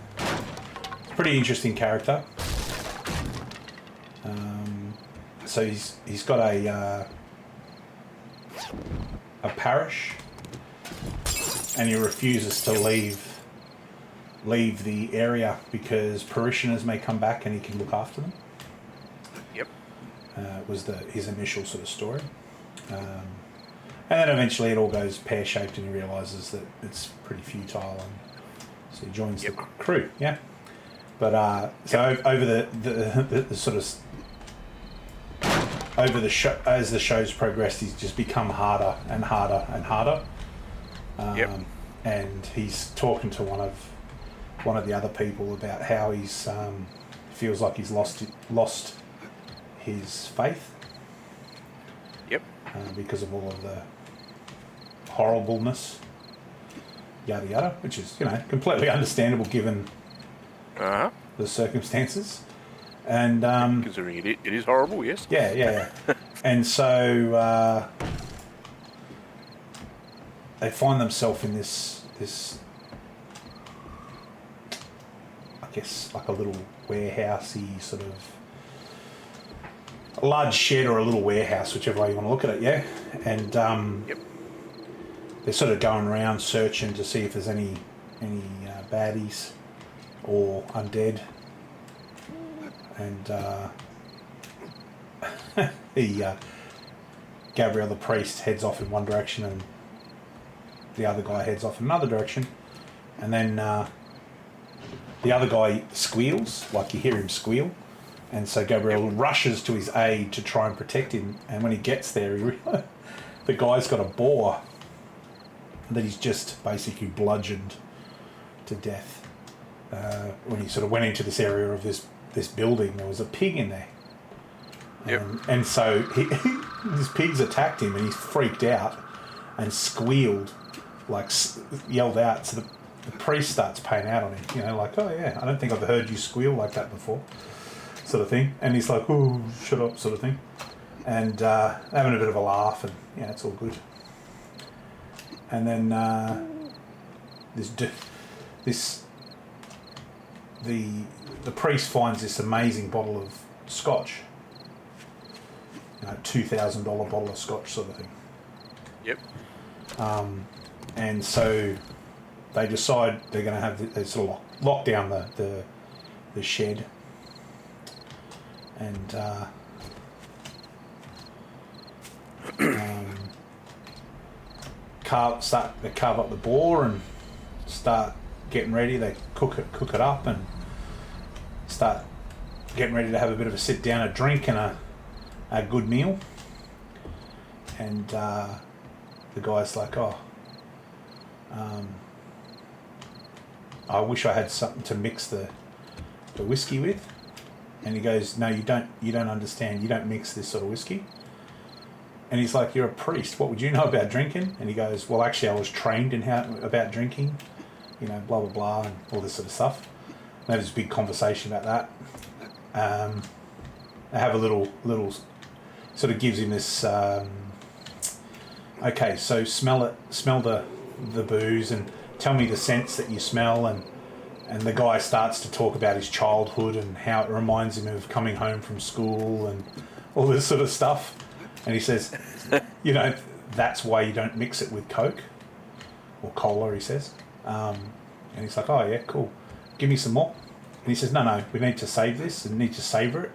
pretty interesting character. So he's got a parish, and he refuses to leave the area because parishioners may come back and he can look after them. Yep. Was his initial sort of story. And then eventually it all goes pear-shaped and he realises that it's pretty futile, and so he joins the crew. Yeah. But over the sort of over the show, as the show's progressed, he's just become harder and harder and harder. And he's talking to one of the other people about how he's feels like he's lost his faith. Yep. Because of all of the horribleness, yada yada, which is completely understandable given the circumstances. And considering it is horrible, yes. Yeah. And so they find themselves in this I guess like a little warehousey sort of a large shed or a little warehouse, whichever way you want to look at it, yeah. And they're sort of going around searching to see if there's any baddies or undead. And Gabriel the priest heads off in one direction and the other guy heads off in another direction. And then the other guy squeals, like you hear him squeal. And so Gabriel rushes to his aid to try and protect him. And when he gets there, the guy's got a boar that he's just basically bludgeoned to death. When he sort of went into this area of this building, there was a pig in there. Yep. And so this pig's attacked him and he's freaked out and squealed, like yelled out. So the priest starts paying out on him, you know, like, oh yeah, I don't think I've heard you squeal like that before, sort of thing. And he's like, oh, shut up, sort of thing. And having a bit of a laugh, and yeah, it's all good. And then the priest finds this amazing bottle of scotch, you know, $2,000 bottle of scotch, sort of thing. Yep. And so they decide they're going to have they sort of lock down the shed, and carve up the boar and start getting ready. They cook it up and start getting ready to have a bit of a sit down, a drink, and a good meal. And the guy's like, I wish I had something to mix the whiskey with. And he goes, no, you don't understand. You don't mix this sort of whiskey. And he's like, you're a priest. What would you know about drinking? And he goes, well, actually, I was trained in about drinking, you know, blah, blah, blah, and all this sort of stuff. And there's a big conversation about that. I have a little sort of gives him this, okay, so smell the booze and tell me the scents that you smell. And the guy starts to talk about his childhood and how it reminds him of coming home from school and all this sort of stuff. And he says, you know, that's why you don't mix it with Coke or cola, he says. And he's like, oh, yeah, cool. Give me some more. And he says, no, we need to save this and need to savour it.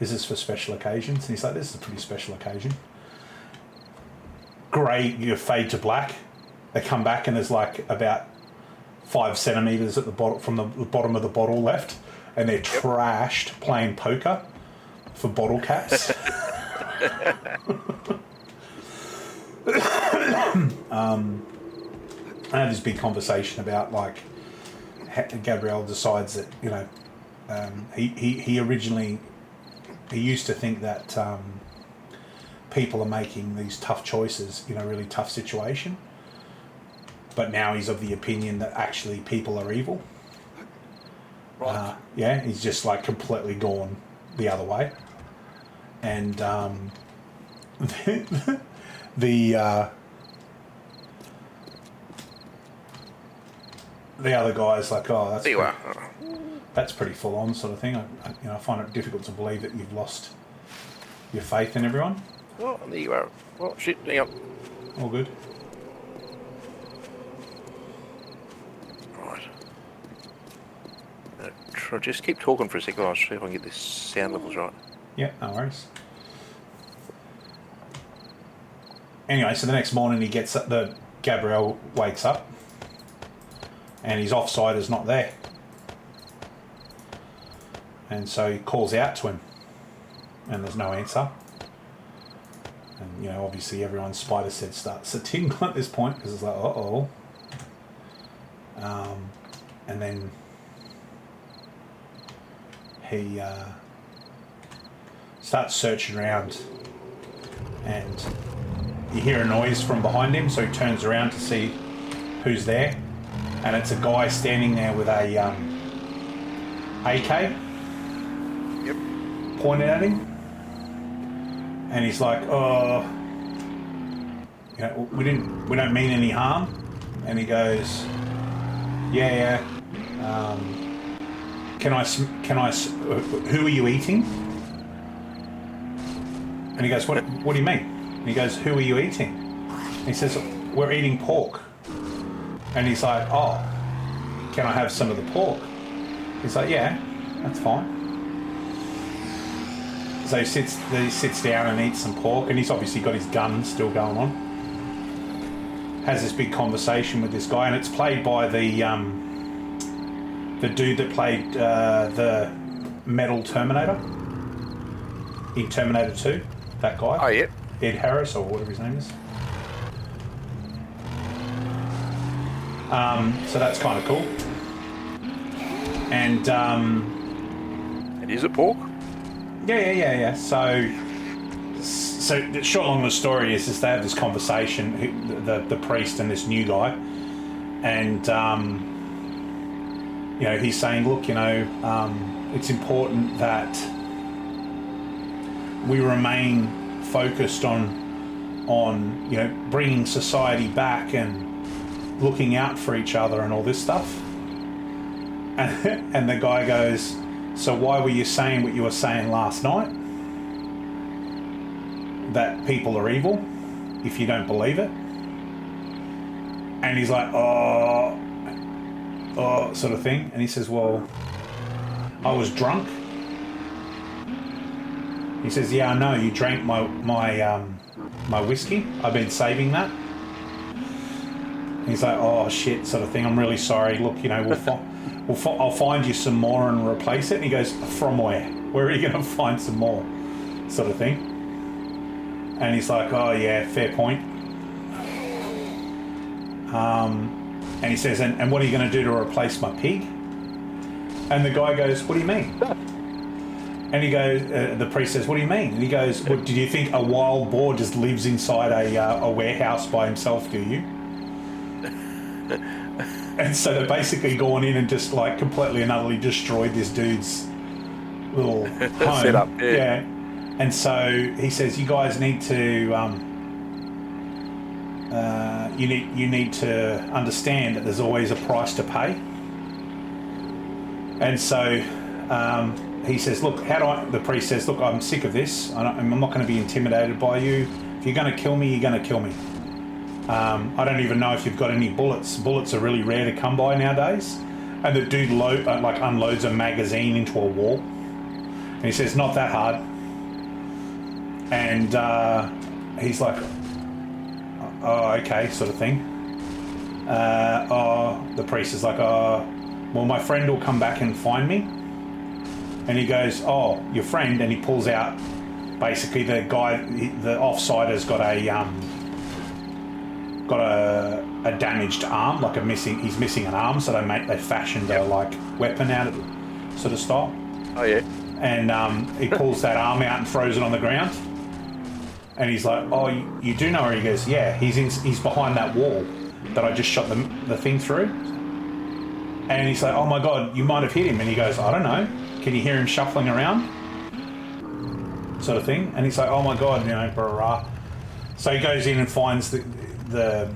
This is for special occasions. And he's like, this is a pretty special occasion. Grey, you fade to black. They come back and there's like about 5 centimetres at the bottom from the bottom of the bottle left. And they're trashed playing poker for bottle caps. I had this big conversation about like Gabriel decides that, you know, he originally used to think that people are making these tough choices in a really tough situation, but now he's of the opinion that actually people are evil. Right. Yeah, he's just like completely gone the other way. And the other guy's like, oh, that's pretty full on, sort of thing. I find it difficult to believe that you've lost your faith in everyone. Oh, there you are. Oh, shit, hang on. All good. Right. Just keep talking for a second. I'll see if I can get this sound levels right. Yeah, no worries. Anyway, so the next morning he gets up, Gabriel wakes up and his offsider's not there. And so he calls out to him and there's no answer. And, you know, obviously everyone's spider sense starts to tingle at this point because it's like, uh-oh. And then he starts searching around and you hear a noise from behind him, so he turns around to see who's there, and it's a guy standing there with a AK pointed at him, and he's like, "Oh, you know, we don't mean any harm," and he goes, "Yeah. Can I? Who are you eating?" And he goes, "What do you mean?" And he goes, "Who are you eating?" And he says, "We're eating pork." And he's like, "Oh, can I have some of the pork?" He's like, yeah, that's fine. So he sits down and eats some pork, and he's obviously got his gun still going on. Has this big conversation with this guy, and it's played by the dude that played the metal Terminator in Terminator 2. That guy. Oh, yeah. Ed Harris, or whatever his name is. So that's kind of cool. And And is it pork? yeah. So the short long of the story is they have this conversation, the priest and this new guy, and you know, he's saying, look, you know, it's important that we remain focused on you know, bringing society back and looking out for each other and all this stuff. And the guy goes, so why were you saying what you were saying last night? That people are evil, if you don't believe it? And he's like, oh, sort of thing. And he says, well, I was drunk. He says, yeah, I know, you drank my whiskey. I've been saving that. And he's like, oh shit, sort of thing. I'm really sorry. Look, you know, I'll find you some more and replace it. And he goes, from where? Where are you going to find some more? Sort of thing. And he's like, oh yeah, fair point. And he says, and what are you going to do to replace my pig? And the guy goes, what do you mean? And he goes, the priest says, what do you mean? And he goes, well, did you think a wild boar just lives inside a warehouse by himself, do you? And so they're basically gone in and just like completely and utterly destroyed this dude's little home. Set up, yeah. And so he says, you guys need to you need to understand that there's always a price to pay. And so he says, look, the priest says, look, I'm sick of this. I'm not going to be intimidated by you. If you're going to kill me, you're going to kill me. I don't even know if you've got any bullets. Bullets are really rare to come by nowadays. And the dude unloads a magazine into a wall. And he says, not that hard. And he's like, oh, okay, sort of thing. The priest is like, well, my friend will come back and find me. And he goes, oh, your friend? And he pulls out, basically the guy, the offsider's got a damaged arm, like he's missing an arm, so they fashioned a like weapon out of it, sort of style. Oh yeah. And he pulls that arm out and throws it on the ground. And he's like, oh, you do know where? He goes, yeah, he's behind that wall that I just shot the thing through. And he's like, oh my God, you might have hit him. And he goes, I don't know. Can you hear him shuffling around? Sort of thing. And he's like, oh my God, you know, blah. So he goes in and finds the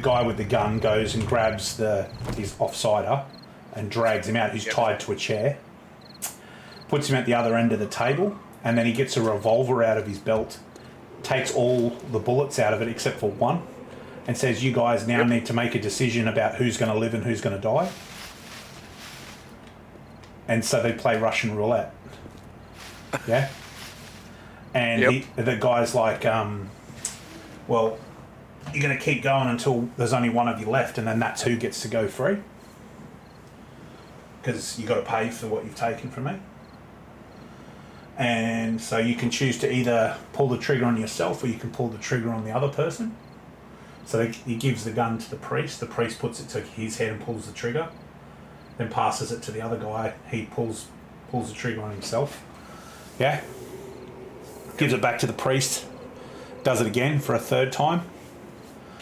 guy with the gun, goes and grabs his offsider and drags him out. He's tied to a chair. Puts him at the other end of the table, and then he gets a revolver out of his belt, takes all the bullets out of it except for one, and says, you guys now need to make a decision about who's going to live and who's going to die. And so they play Russian roulette. Yeah? And the guy's like, well, you're going to keep going until there's only one of you left, and then that's who gets to go free. Because you've got to pay for what you've taken from me. And so you can choose to either pull the trigger on yourself or you can pull the trigger on the other person. So he gives the gun to the priest puts it to his head and pulls the trigger, then passes it to the other guy. He pulls the trigger on himself. Yeah. Gives it back to the priest, does it again for a third time.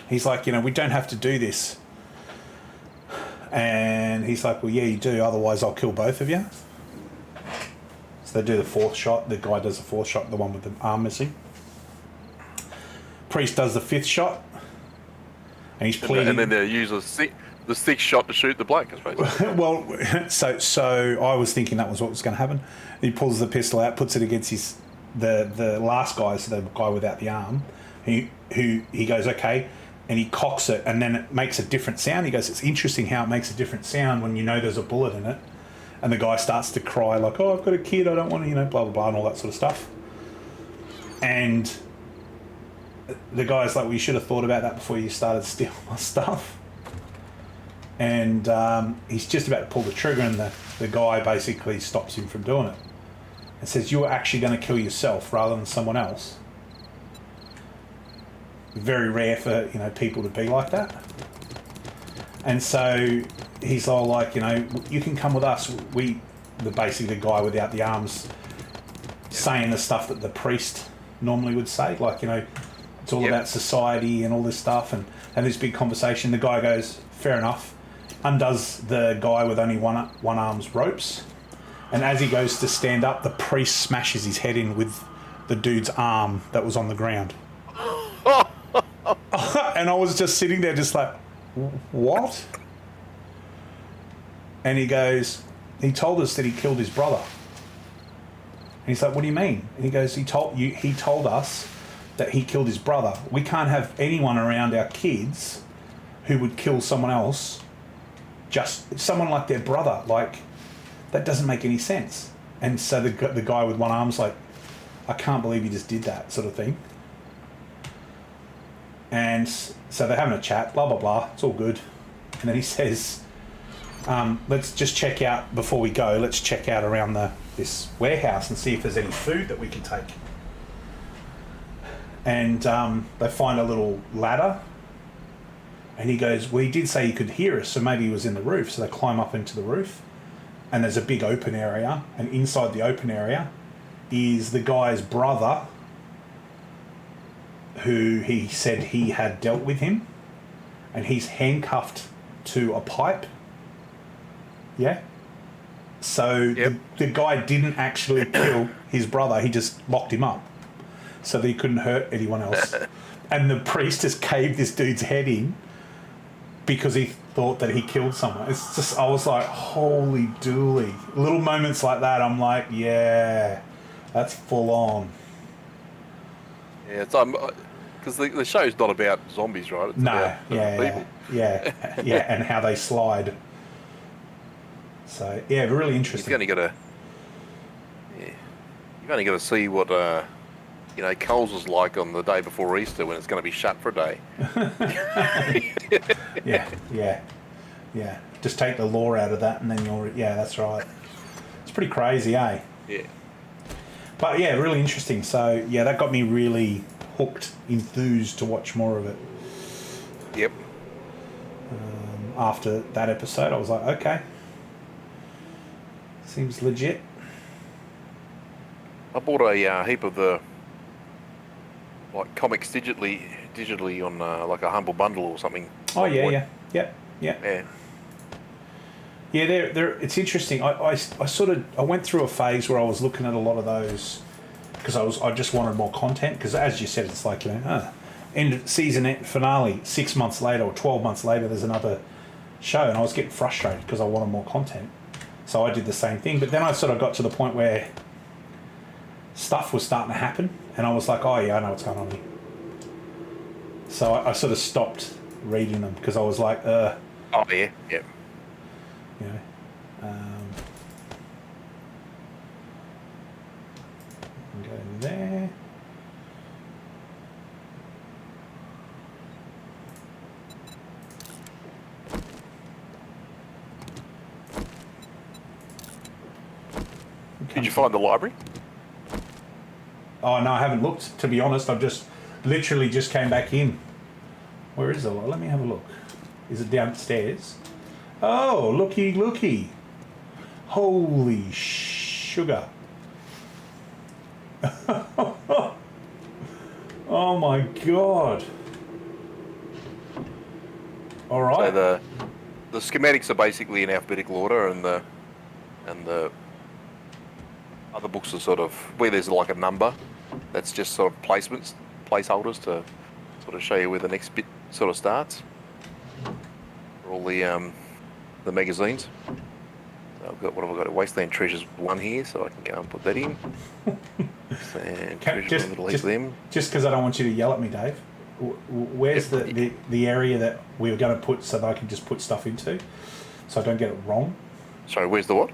He's like, you know, we don't have to do this. And he's like, well, yeah, you do, otherwise I'll kill both of you. So they do the fourth shot. The guy does the fourth shot, the one with the arm missing. Priest does the fifth shot. And he's pleading. And then they use the sixth shot to shoot the bloke, I suppose. Well, so I was thinking that was what was going to happen. He pulls the pistol out, puts it against the last guy, so the guy without the arm. He goes, okay, and he cocks it, and then it makes a different sound. He goes, it's interesting how it makes a different sound when you know there's a bullet in it. And the guy starts to cry like, oh, I've got a kid, I don't want to, you know, blah, blah, blah, and all that sort of stuff. And the guy's like, well, you should have thought about that before you started stealing my stuff. And he's just about to pull the trigger, and the guy basically stops him from doing it and says, you're actually going to kill yourself rather than someone else. Very rare for, you know, people to be like that. And so he's all like, you know, you can come with us. Basically the guy without the arms saying the stuff that the priest normally would say, like, you know, it's all about society and all this stuff, and this big conversation. The guy goes, fair enough, undoes the guy with only one arm's ropes, and as he goes to stand up, the priest smashes his head in with the dude's arm that was on the ground. And I was just sitting there just like, what? And he goes, he told us that he killed his brother. And he's like, what do you mean? And he goes, he told us that he killed his brother. We can't have anyone around our kids who would kill someone else, just someone like their brother. Like, that doesn't make any sense. And so the guy with one arm's like, I can't believe you just did that, sort of thing. And so they're having a chat, blah, blah, blah. It's all good. And then he says, let's just check out, before we go, let's check out around this warehouse and see if there's any food that we can take. And they find a little ladder. And he goes, well, he did say he could hear us, so maybe he was in the roof. So they climb up into the roof. And there's a big open area. And inside the open area is the guy's brother, who he said he had dealt with him. And he's handcuffed to a pipe. Yeah? So the guy didn't actually kill his brother. He just locked him up so that he couldn't hurt anyone else. And the priest has caved this dude's head in because he thought that he killed someone. It's just, I was like, holy dooly. Little moments like that, I'm like, yeah, that's full on. Yeah, it's because the show's not about zombies, right? It's about people. Yeah, and how they slide. So yeah, really interesting. You've only got to see what you know, Coles was like on the day before Easter when it's going to be shut for a day. Yeah. Just take the law out of that, and then that's right. It's pretty crazy, eh? Yeah. But yeah, really interesting. So yeah, that got me really hooked, enthused to watch more of it. Yep. After that episode, I was like, okay, seems legit. I bought a heap of the comics digitally on like a Humble Bundle or something. Oh yeah. Yeah. They're it's interesting. I went through a phase where I was looking at a lot of those because I just wanted more content, because as you said, it's like, you know, end of season finale, 6 months later or 12 months later there's another show, and I was getting frustrated because I wanted more content. So I did the same thing, but then I sort of got to the point where stuff was starting to happen, and I was like, oh yeah, I know what's going on here. So I sort of stopped reading them because I was like, oh yeah, yep. You know, go there. Did you find the library? Oh no, I haven't looked, to be honest. I've just literally just came back in. Where is it? Let me have a look. Is it downstairs? Oh, looky. Holy sugar. Oh my god. All right. So the schematics are basically in alphabetical order, and the other books are sort of where there's like a number. That's just sort of placeholders to sort of show you where the next bit sort of starts. For all the magazines. So I've got? Wasteland Treasures 1 here, so I can go and put that in. And Treasures, them. Just because I don't want you to yell at me, Dave. Where's the area that we were going to put so that I can just put stuff into, so I don't get it wrong? Sorry, where's the what?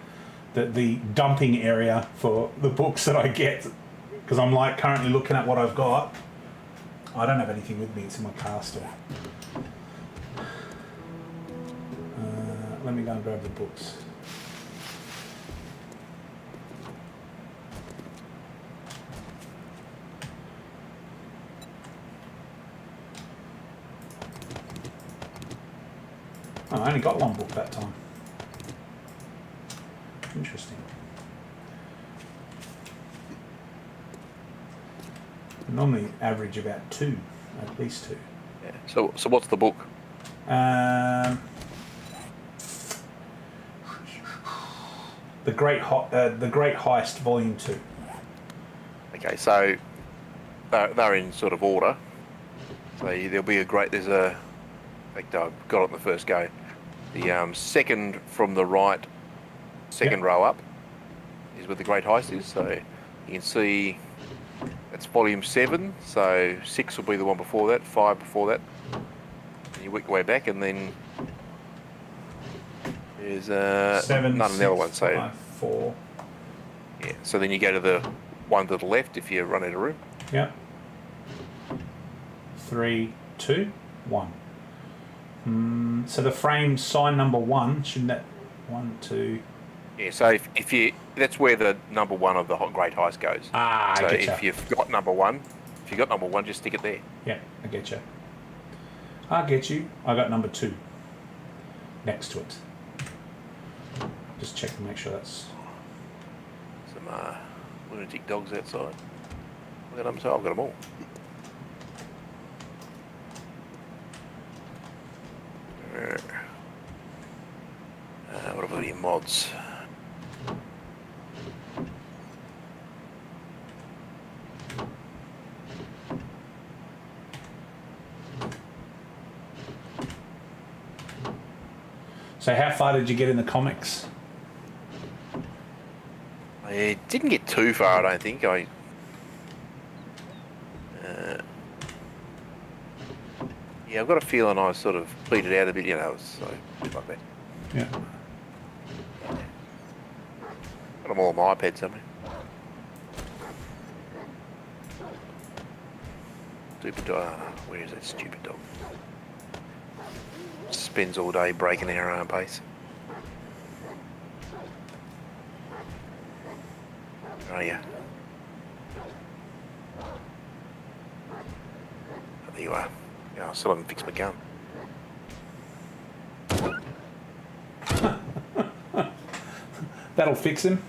the dumping area for the books that I get, because I'm like currently looking at what I've got. I don't have anything with me. It's in my car still. Let me go and grab the books. Oh, I only got one book that time. Interesting. Normally average about 2, at least 2. Yeah. So what's the book? The Great Heist, Volume 2. Okay, so they're in sort of order. So there'll be there's a, in fact, I got it on the first go. The second from the right, second row up, is where the Great Heist is. So you can see that's volume 7. So 6 will be the one before that, 5 before that. And you work your way back, and then there's 7, none of the other 6, ones. So 5, 4. yeah. So then you go to the one to the left if you run out of room. Yep. 3, 2, 1. So the frame sign number 1, shouldn't that 1, 2? Yeah, so if you, that's where the number 1 of the Great Heist goes. So I get you. if you've got number 1, just stick it there. Yeah, I get you. I get you. I got number 2 next to it. Just check to make sure that's... Some lunatic dogs outside. Look at them, so I've got them all. What about your mods? So how far did you get in the comics? I didn't get too far, I don't think. Yeah, I've got a feeling I was sort of pleated out a bit, so like that. Yeah. Got them all on my iPad somewhere. Stupid dog. Where is that stupid dog? Spends all day breaking our arm pace. Oh yeah. Oh, there you are. Yeah, I still haven't fixed my gun. That'll fix him.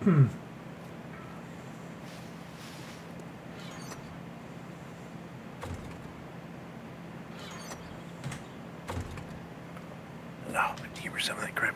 No, give her some of that crap.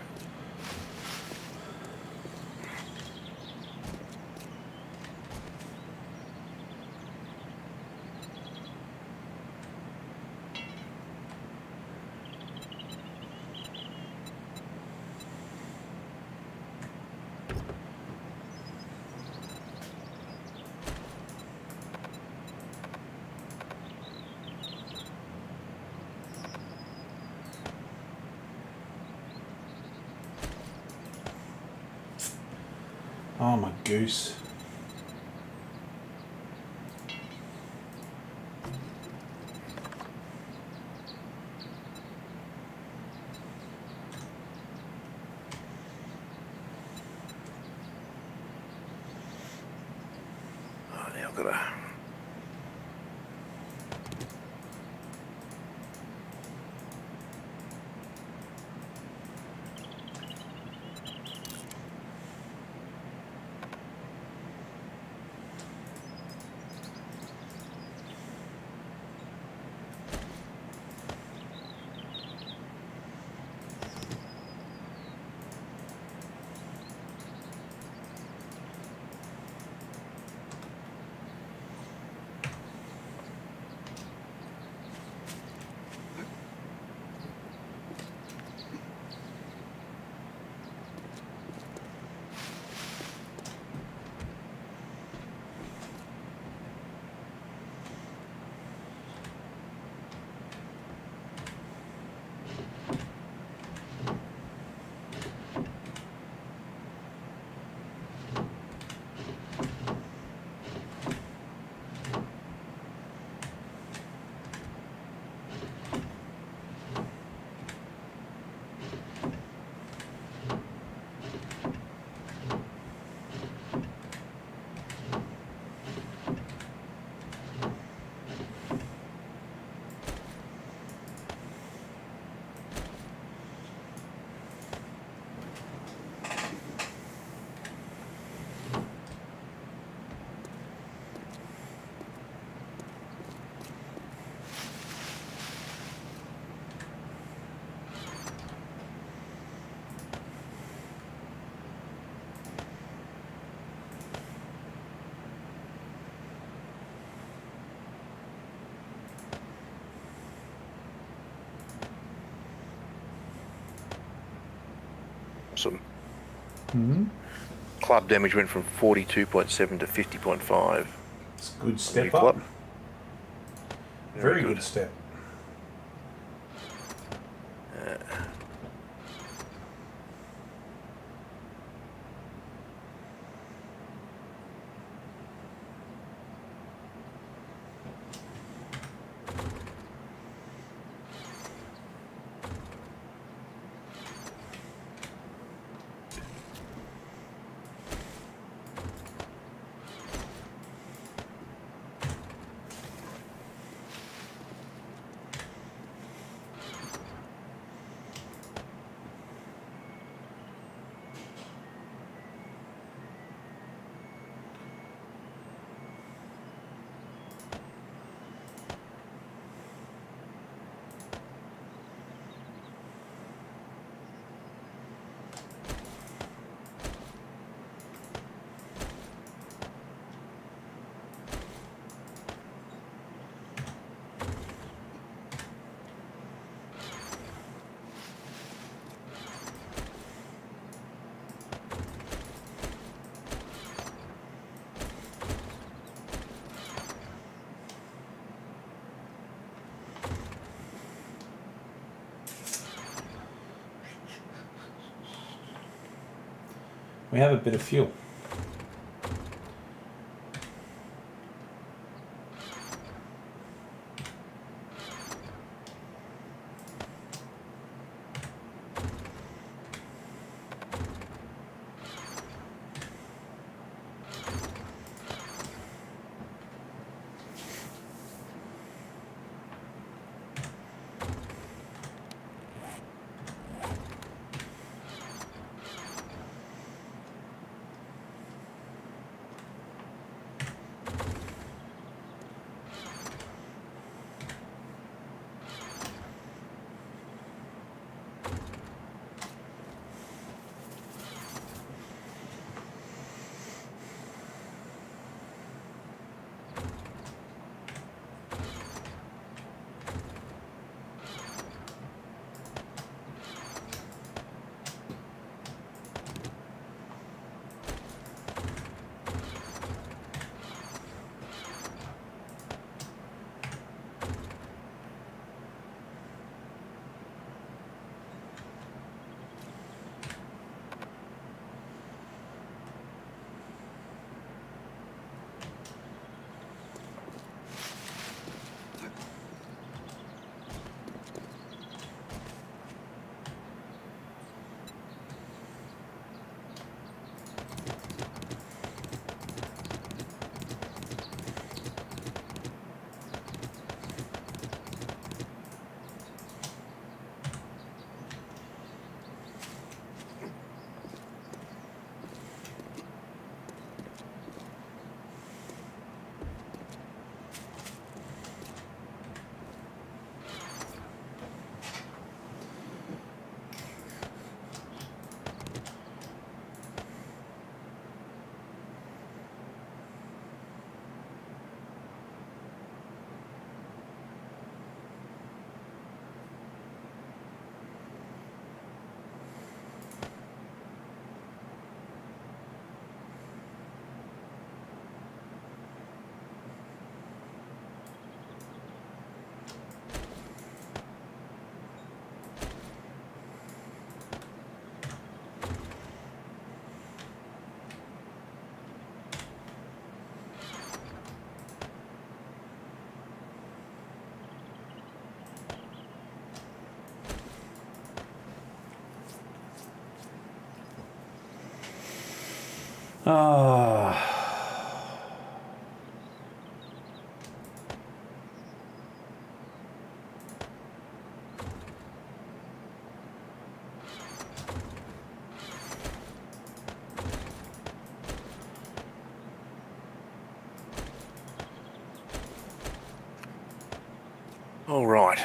Oh my goose. Oh, now I've got to... Club damage went from 42.7 to 50.5. It's a good New step club. up. Very good step. We have a bit of fuel. Ah. All right.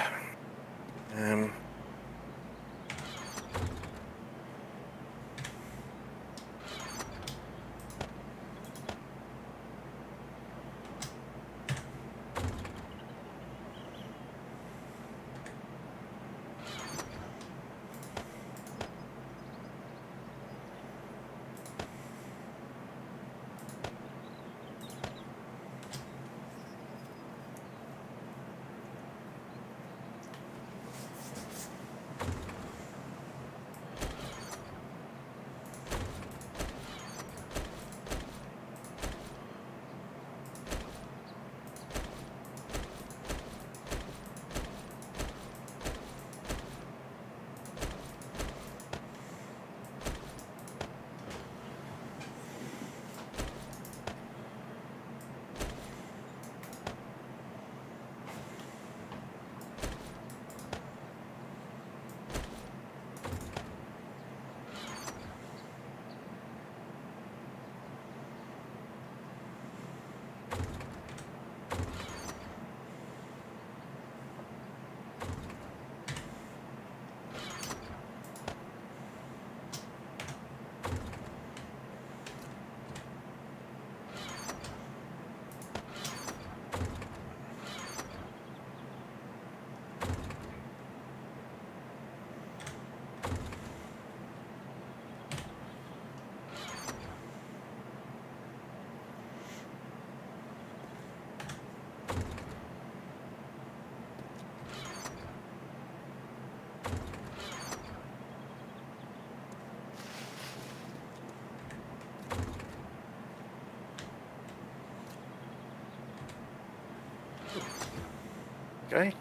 Okay.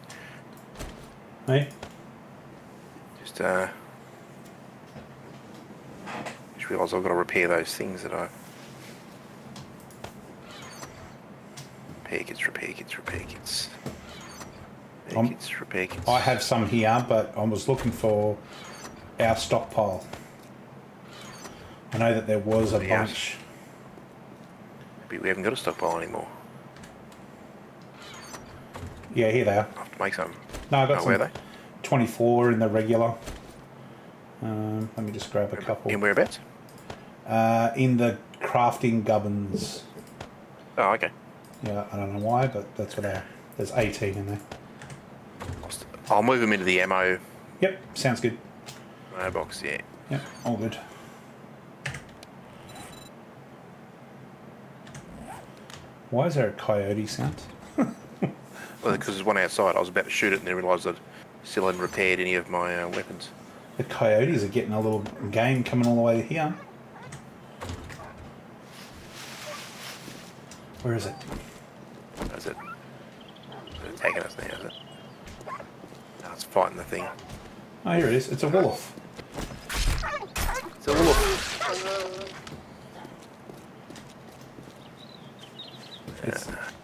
Hey? Just realised I've got to repair those things that I... Repair kits. Repair kits. I have some here, but I was looking for our stockpile. I know that there was a bunch. Maybe we haven't got a stockpile anymore. Yeah, here they are. I have to make some. No, I got some. Where are they? 24 in the regular. Let me just grab a couple. In whereabouts? In the crafting gubbins. Oh, okay. Yeah, I don't know why, but that's what they are. There's 18 in there. I'll move them into the ammo Yep, sounds good. box, yeah. Yep, all good. Why is there a coyote sound? Well, because there's one outside. I was about to shoot it and then realised I still hadn't repaired any of my weapons. The coyotes are getting a little game coming all the way here. Where is it? Is it? It's attacking us now, is it? No, it's fighting the thing. Oh, here it is. It's a wolf. It's a wolf.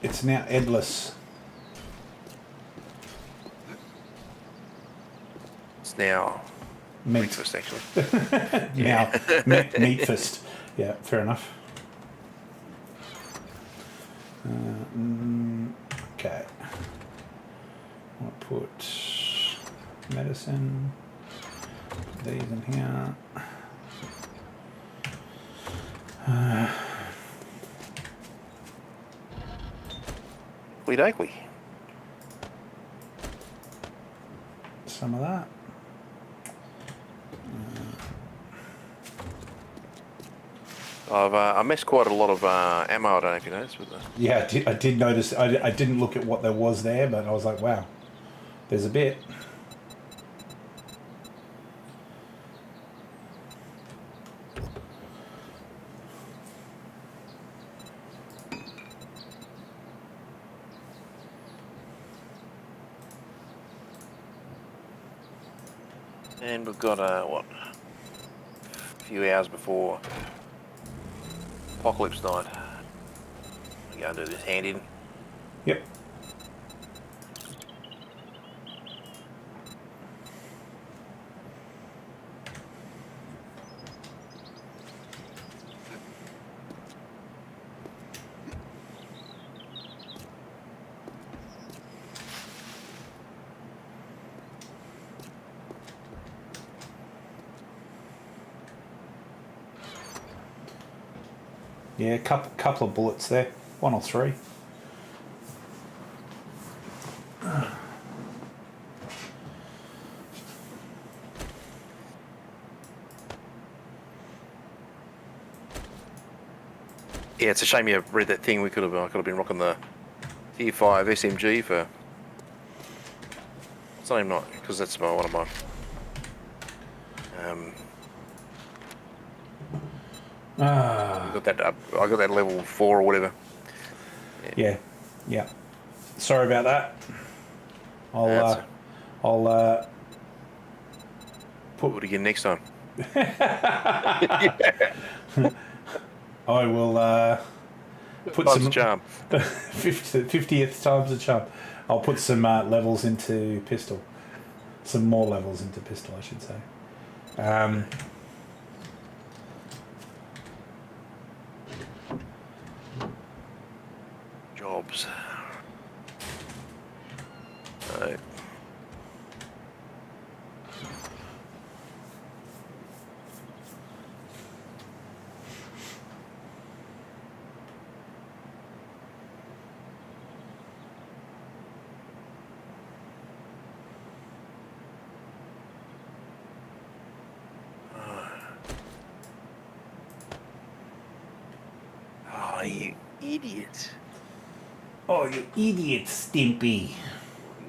It's now headless. It's now Meat. breakfast, actually. Now, meat fist. Yeah, fair enough. Okay. I'll put medicine. Put these in here. Oakley. Some of that. I missed quite a lot of ammo. I don't know if you noticed. With the... Yeah, I did notice. I didn't look at what there was there, but I was like, wow, there's a bit. And we've got what? A few hours before Apocalypse Night. We go and do this hand in. Yep. Yeah, couple of bullets there, 1 or 3. Yeah, it's a shame you read that thing. I could have been rocking the Tier 5 SMG for. It's not even not because that's one of my. I got that up. I got that level 4 or whatever. Yeah. Sorry about that. I'll put it again next time. I will put times some a charm. 50th times a charm. I'll put some levels into pistol. Some more levels into pistol, I should say. Jobs. Right. Oh, you idiot. Oh, you idiot, Stimpy.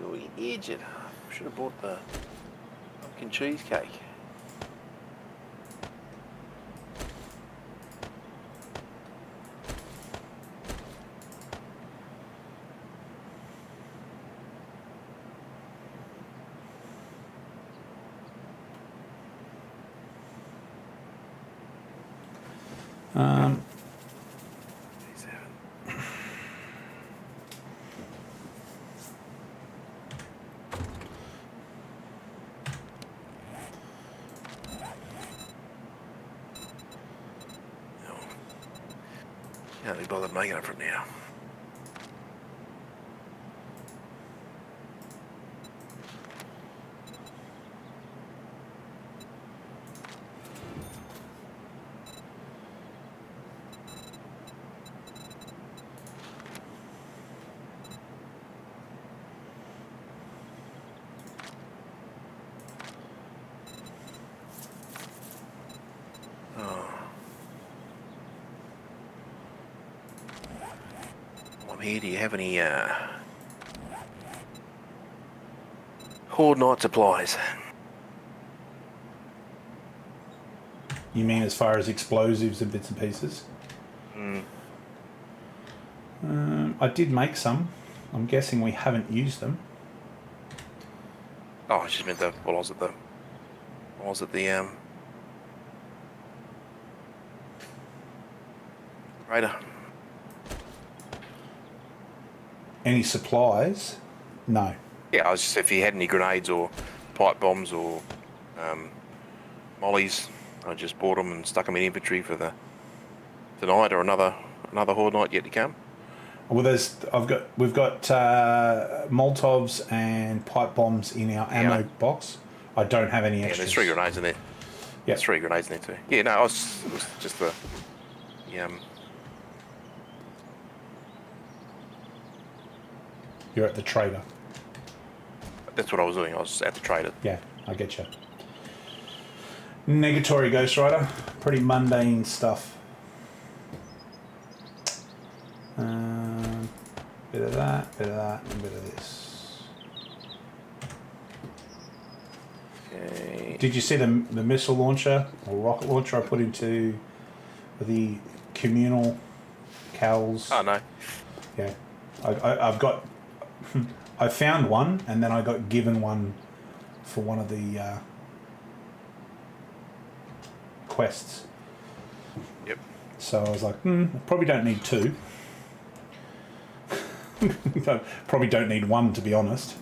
You idiot. I should have bought the pumpkin cheesecake. Can't be bothered making it for it now. I'm here. Do you have any Horde Night supplies? You mean as far as explosives and bits and pieces? I did make some. I'm guessing we haven't used them. Oh, I just meant the. Well, I was at the Raider. Any supplies? No. Yeah, I was just if you had any grenades or pipe bombs or mollies, I just bought them and stuck them in inventory for the tonight or another Horde Night yet to come. Well, we've got Molotovs and pipe bombs in our ammo box. I don't have any Yeah, extras. there's 3 grenades in there. Yeah, There's 3 grenades in there too. Yeah, no, it was just the You're at the trader. That's what I was doing. I was at the trader. Yeah, I get you. Negatory Ghost Rider. Pretty mundane stuff. Bit of that, and bit of this. Okay. Did you see the missile launcher or rocket launcher I put into the communal cows? Oh no. Yeah, I've got. I found one, and then I got given one for one of the quests. Yep. So I was like, probably don't need 2. Probably don't need 1, to be honest.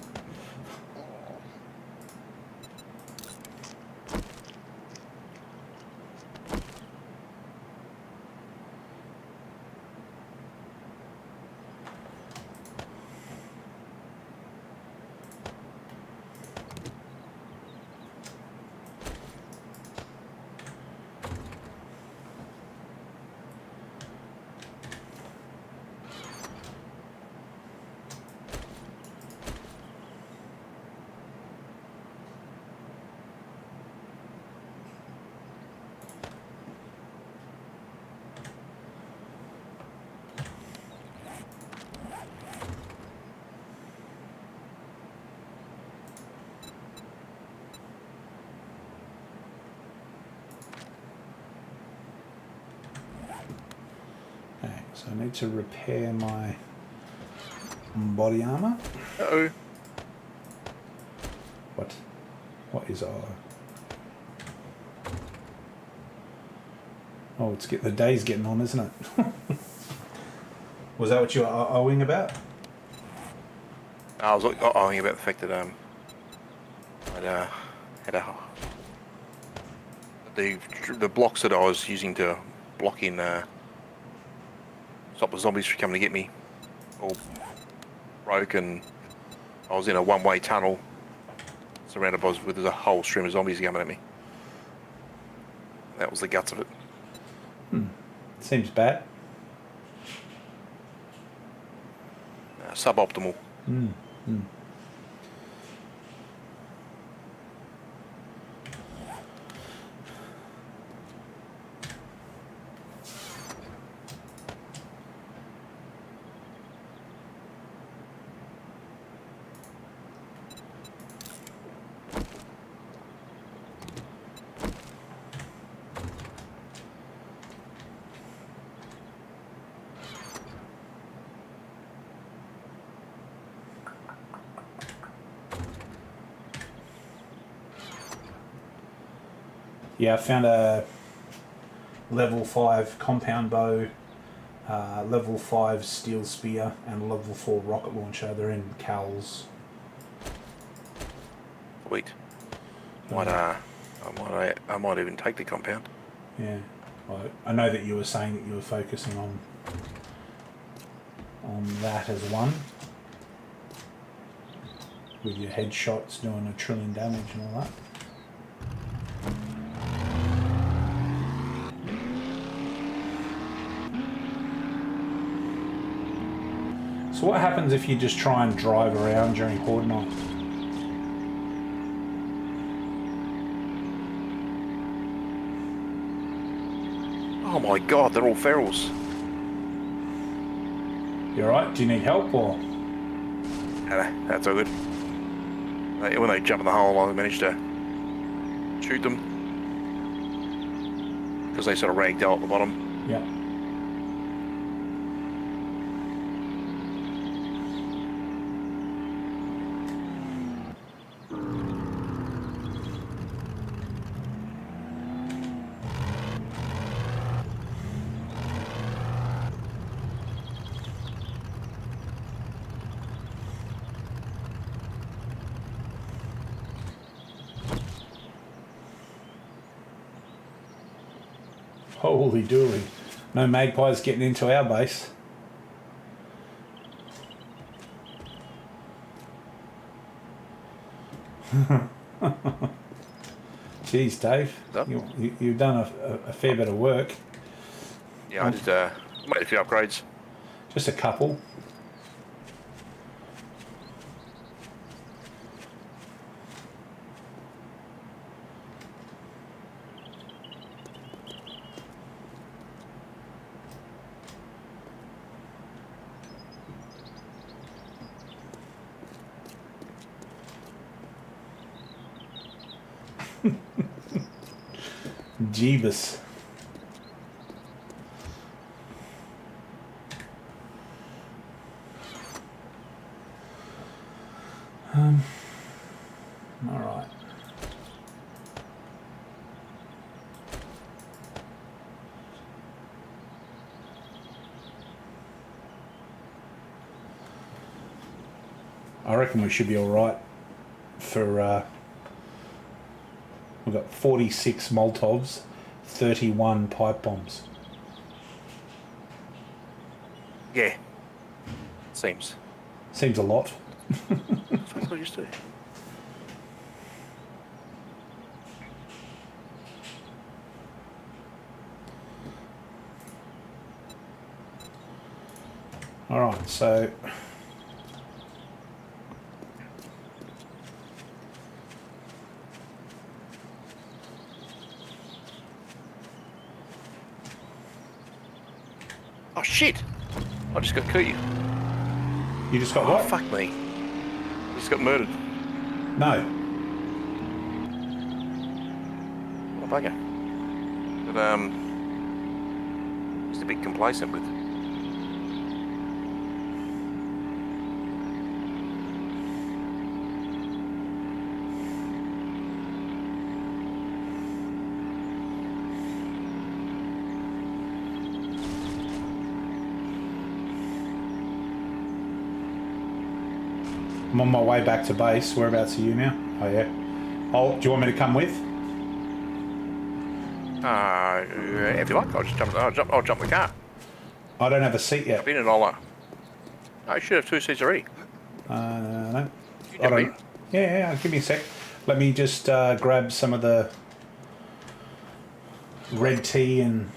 Okay, so I need to repair my body armor. Uh-oh. What is Oh, the day's getting on, isn't it? Was that what you were owing about? I was owing about the fact that I'd had the blocks that I was using to block in stop the zombies from coming to get me all broke, and I was in a one-way tunnel surrounded by with a whole stream of zombies coming at me. That was the guts of it. Seems bad. Suboptimal. Yeah, I found a level 5 compound bow, level 5 steel spear, and level 4 rocket launcher. They're in cowls. Sweet. I might even take the compound. Yeah. I know that you were saying that you were focusing on that as one, with your headshots doing 1 trillion damage and all that. So what happens if you just try and drive around during Horde night? Oh my god, they're all ferals. You alright? Do you need help or? That's all good. When they jump in the hole, I managed to shoot them. Because they sort of ragged out at the bottom. Yeah. Holy dooly. No magpies getting into our base. Jeez, Dave. You've done a fair bit of work. Yeah, I just made a few upgrades. Just a couple. Jeebus. All right. I reckon we should be all right for. We've got 46 Molotovs, 31 pipe bombs. Yeah. Seems a lot. That's what I used to do. All right, so Oh shit! I just got killed. you just got Oh what? fuck me! I just got murdered. No. What a bugger. But just a bit complacent with. I'm on my way back to base. Whereabouts are you now? Oh yeah. Do you want me to come with? If you like, I'll just jump. I'll jump the car. I don't have a seat yet. I've been in all. I should have 2 seats already. No. You I jump don't. in. Yeah. Give me a sec. Let me just grab some of the red tea and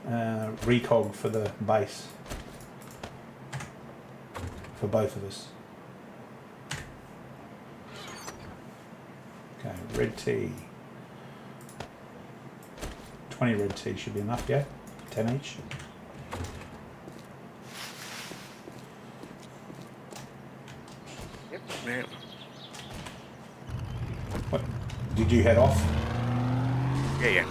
recog for the base for both of us. Okay, red tea. 20 red tea should be enough, yeah? 10 each. Yep. Yeah. What? Did you head off? Yeah.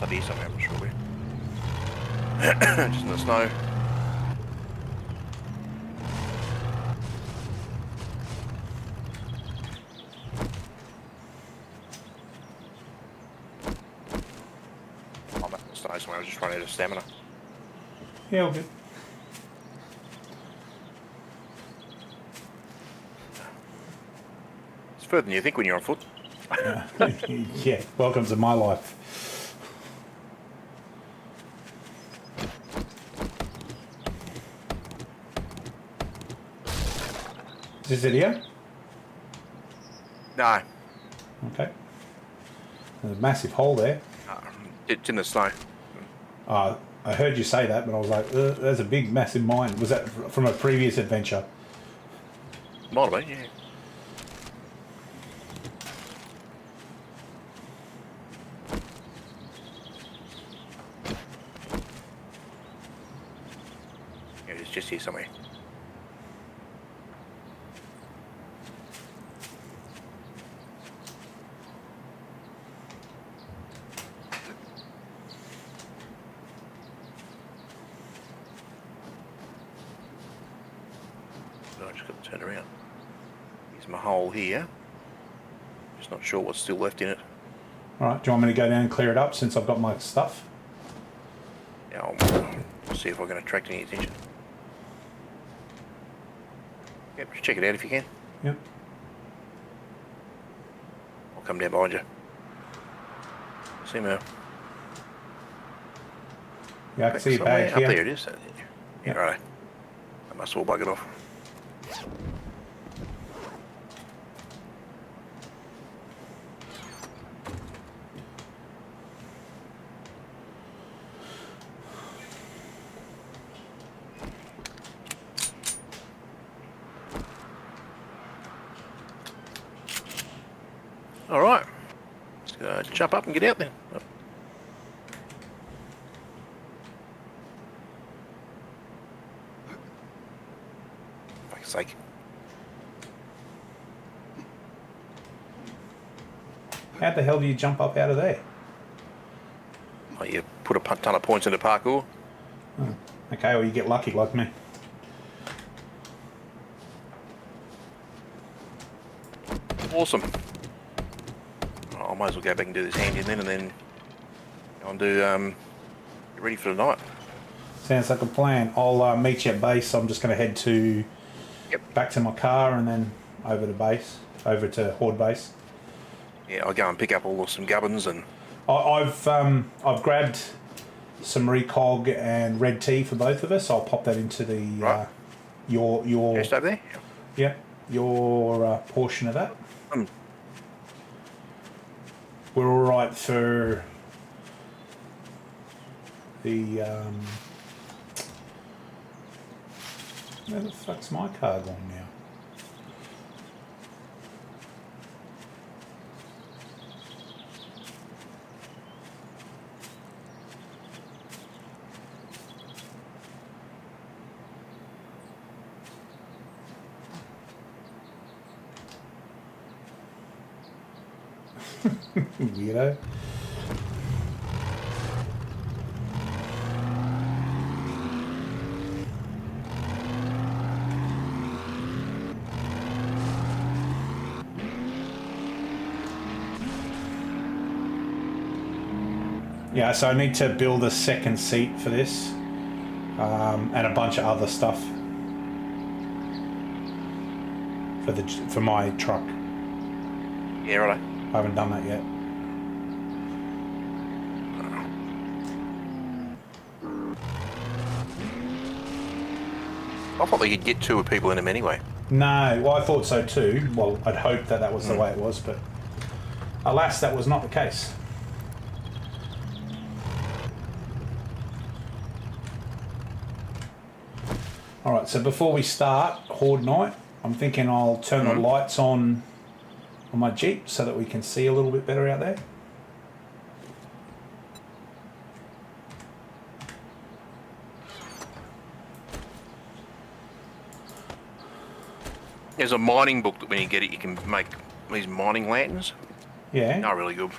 Just up here somewhere, I'm not sure where. Just in the snow. I'm up in the snow somewhere, I was just running out of stamina. Yeah, all good. It's further than you think when you're on foot. Yeah, welcome to my life. Is it here? No, Okay. There's a massive hole there. it's in the snow. I heard you say that, but I was like, there's a big, massive mine. Was that from a previous adventure? Might have been, yeah. Yeah, it's just here somewhere. I just got to turn around. Here's my hole here. Just not sure what's still left in it. All right, do you want me to go down and clear it up since I've got my stuff? Yeah, I'll see if I can attract any attention. Yep, just check it out if you can. Yep. I'll come down behind you. See me. Yeah, I can see your bag Up here. there it is. Yeah, Yep. right. I must all bug it off. All right. Just gonna jump up and get out then. Oh. For fuck's sake. How the hell do you jump up out of there? Oh, you put a ton of points into parkour. Okay, or you get lucky like me. Awesome. I might as well go back and do this handy then, and then go and do get ready for the night. Sounds like a plan. I'll meet you at base. I'm just going to head to back to my car and then over to base, over to Horde base. Yeah, I'll go and pick up some gubbins and I've grabbed some recog and red tea for both of us. I'll pop that into the Right. your just over there. yeah your portion of that. We're all right for the where the fuck's my car gone now? Weirdo. Yeah, so I need to build a second seat for this, and a bunch of other stuff for my truck. Yeah, right. I haven't done that yet. I thought they could get 2 people in them anyway. No, well, I thought so too. Well, I'd hoped that was the way it was, but alas, that was not the case. All right, so before we start Horde Night, I'm thinking I'll turn the lights on my Jeep so that we can see a little bit better out there. There's a mining book that when you get it, you can make these mining lanterns. Yeah. Not really good.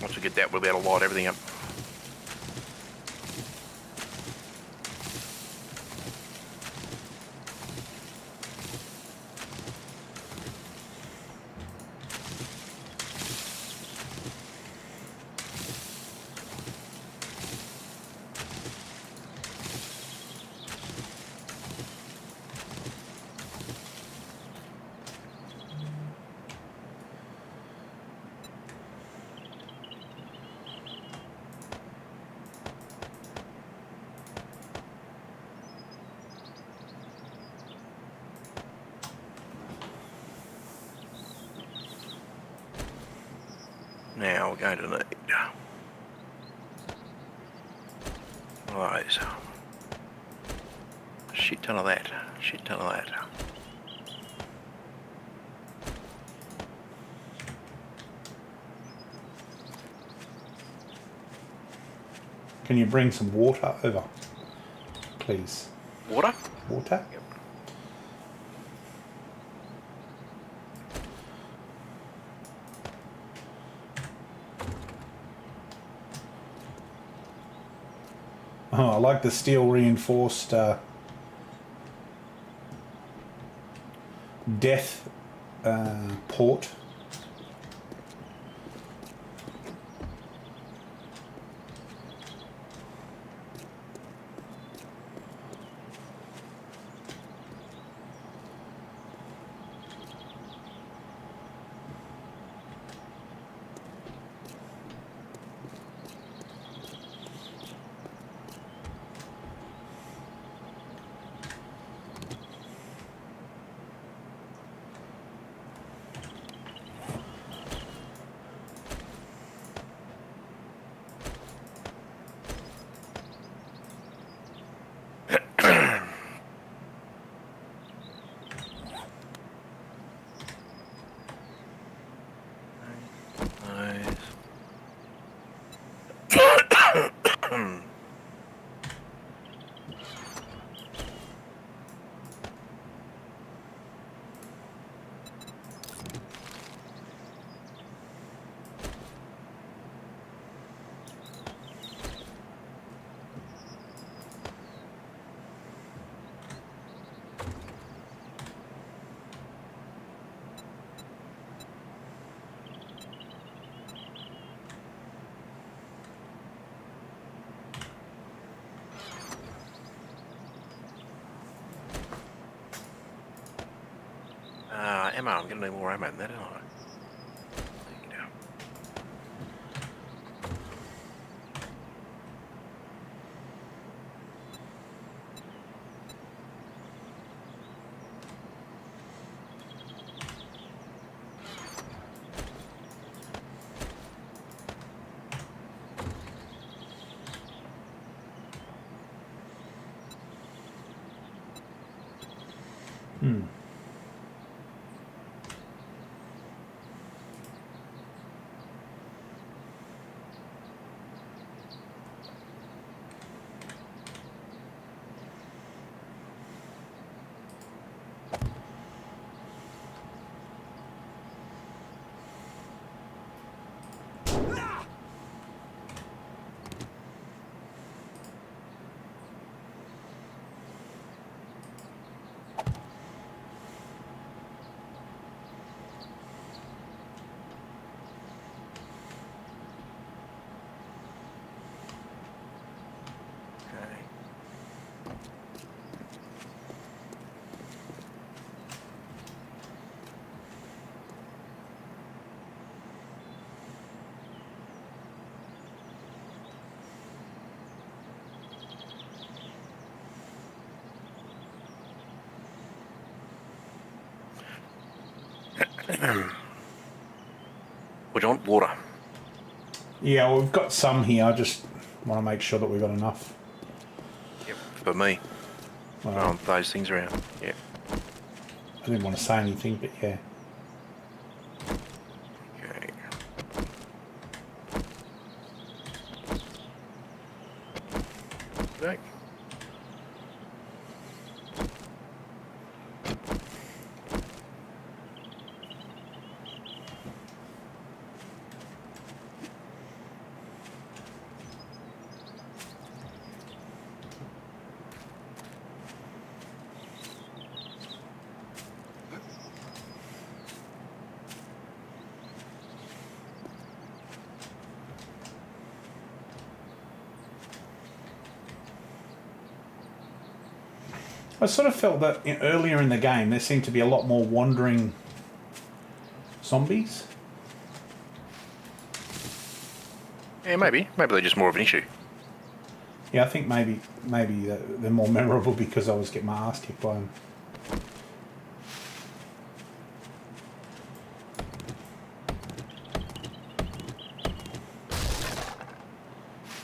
Once we get that, we'll be able to light everything up. Now we're going to need those. Shit ton of that. Shit ton of that. Can you bring some water over, please? Water? Water? Yep. Oh, I like the steel reinforced death port. Ammo. I'm going to need more ammo than that, aren't I? We want water. Yeah, well, we've got some here. I just want to make sure that we've got enough. Yep, for me. Well, Those things around. Yeah. I didn't want to say anything, but yeah. Okay. Okay. I sort of felt that earlier in the game there seemed to be a lot more wandering zombies. Yeah, maybe they're just more of an issue. Yeah, I think maybe they're more memorable because I was getting my ass kicked by them.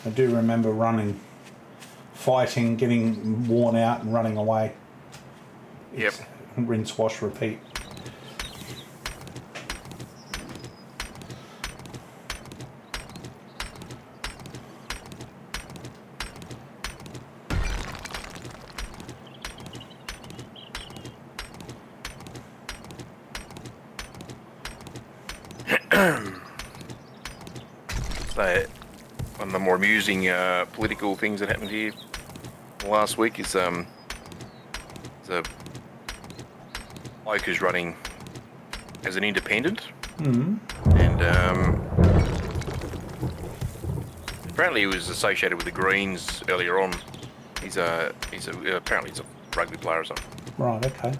I do remember running, fighting, getting worn out and running away. Yep. It's rinse, wash, repeat. So, one of the more amusing political things that happened here last week is the bloke who's running as an independent, and apparently he was associated with the Greens earlier on. Apparently he's a rugby player or something. Right. Okay.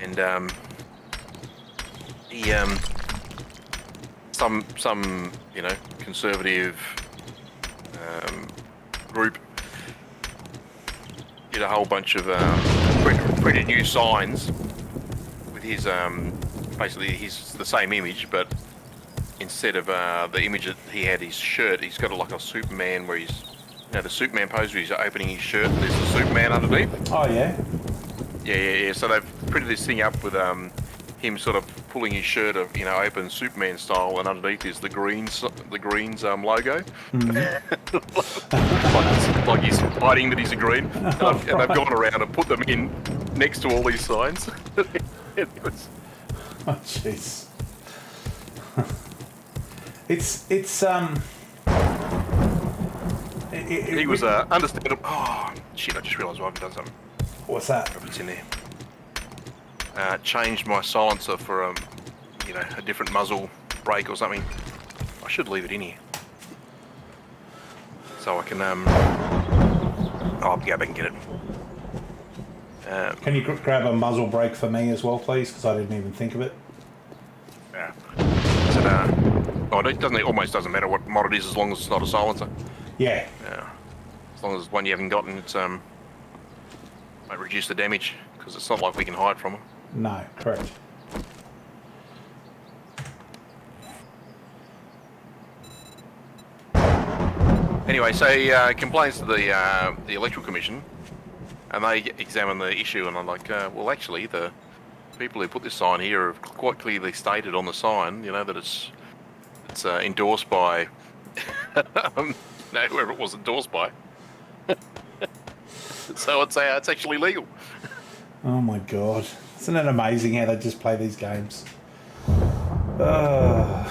And he some conservative group did a whole bunch of printed new signs with his basically the same image, but instead of the image that he had his shirt, he's got like a Superman where he's the Superman pose where he's opening his shirt and there's a Superman underneath. Oh yeah. Yeah. So they've printed this thing up with him sort of pulling his shirt of open Superman style, and underneath is the Greens logo. like he's hiding that he's a Green. And they've gone around and put them in next to all these signs. Oh jeez. He was understandable. Oh shit! I just realised I haven't done something. What's that? It's in there. Changed my silencer for a different muzzle brake or something. I should leave it in here so I can I'll go back and get it. Can you grab a muzzle brake for me as well, please? Because I didn't even think of it. Yeah. It almost doesn't matter what mod it is as long as it's not a silencer. Yeah. Yeah. As long as it's one you haven't gotten, it's might reduce the damage because it's not like we can hide from them. No, correct. Anyway, so he complains to the Electoral Commission, and they examine the issue, and I'm like, well, actually, the people who put this sign here have quite clearly stated on the sign, that it's endorsed by whoever it was endorsed by. So it's actually legal. Oh my god. Isn't it amazing how they just play these games? Oh.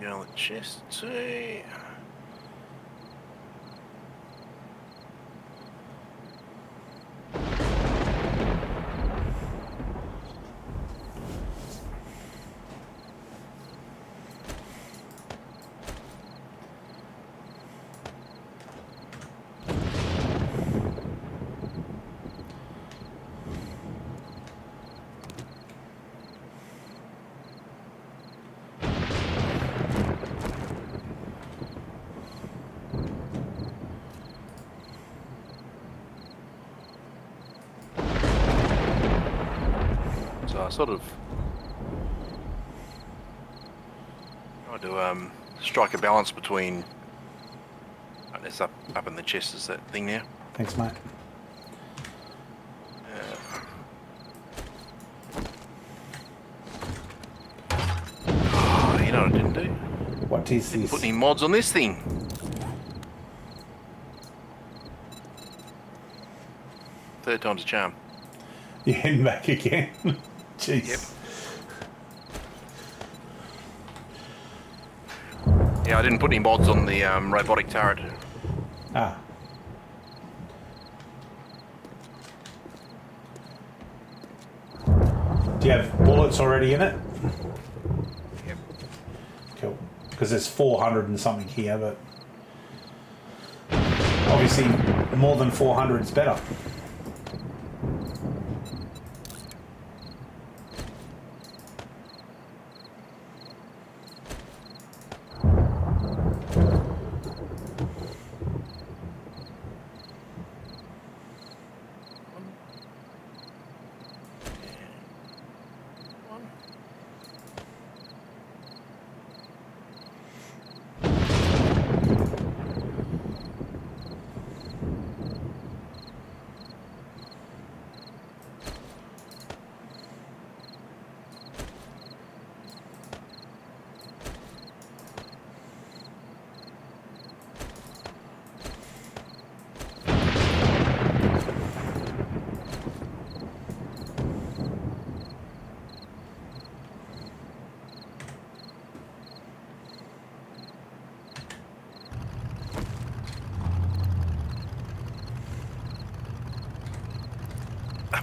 Go on the chest too. So I sort of try to strike a balance between. It's up in the chest. Is that thing now? Thanks, mate. Oh, you know what I didn't do? What is Didn't this? put any mods on this thing. Third time's a charm. You're heading back again. Jeez. Yep. Yeah, I didn't put any mods on the robotic turret. Ah. Do you have bullets already in it? Yep. Cool. Because there's 400 and something here, but obviously more than 400 is better.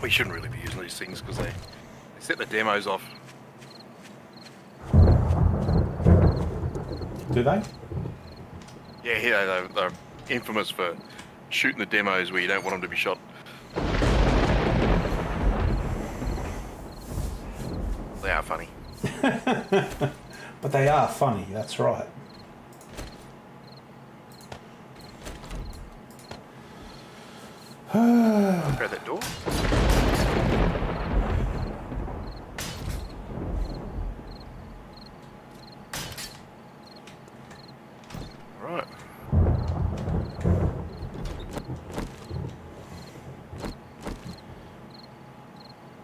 We shouldn't really be using these things because they set the demos off. Do they? Yeah, they're infamous for shooting the demos where you don't want them to be shot. They are funny. But they are funny, that's right. Grab that door. Right.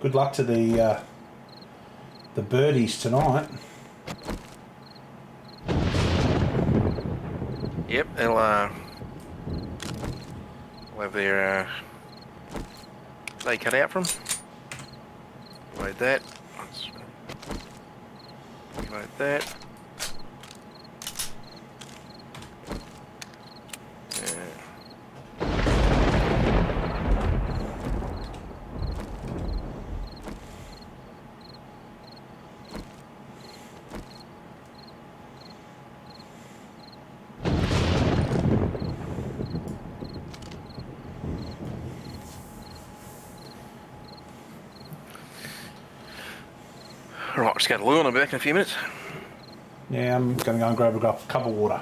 Good luck to the birdies tonight. Yep, they'll have their they cut out from. Load that. Let's reload that. Right, just go to Lou and I'll be back in a few minutes. Yeah, I'm going to go and grab a cup of water.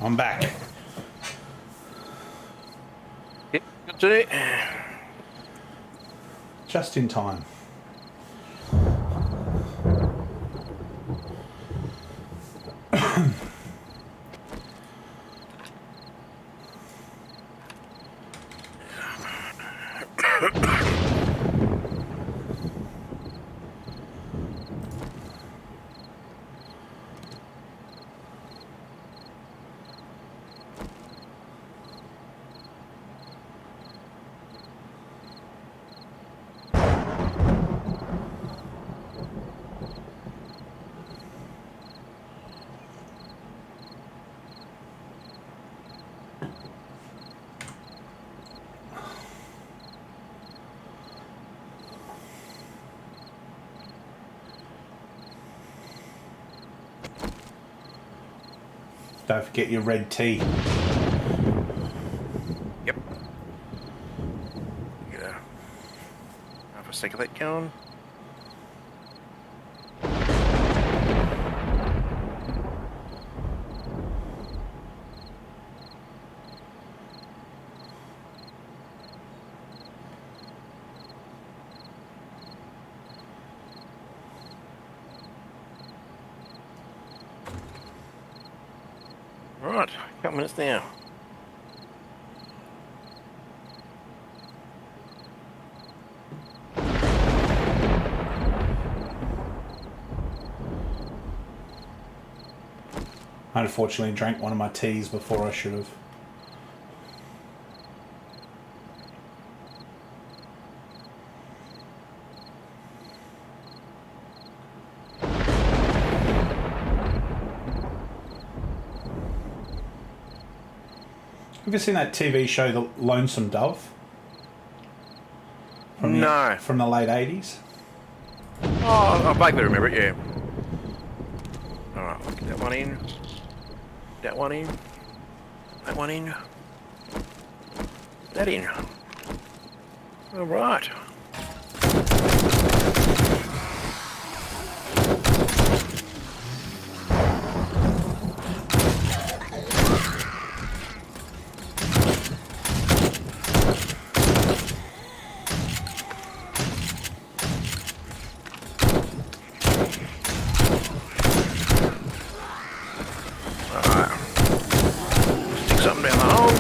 I'm back. Yep, got to. Just in time. Don't forget your red tea. Yep. Yeah. Have a sec of that going. Right, a couple minutes now. I unfortunately drank one of my teas before I should have. Have you seen that TV show, The Lonesome Dove? No. From the late 80s? Oh, I vaguely remember it, yeah. Alright, I'll get that one in. That one in. That one in. That in. Alright. Stick something down the hole.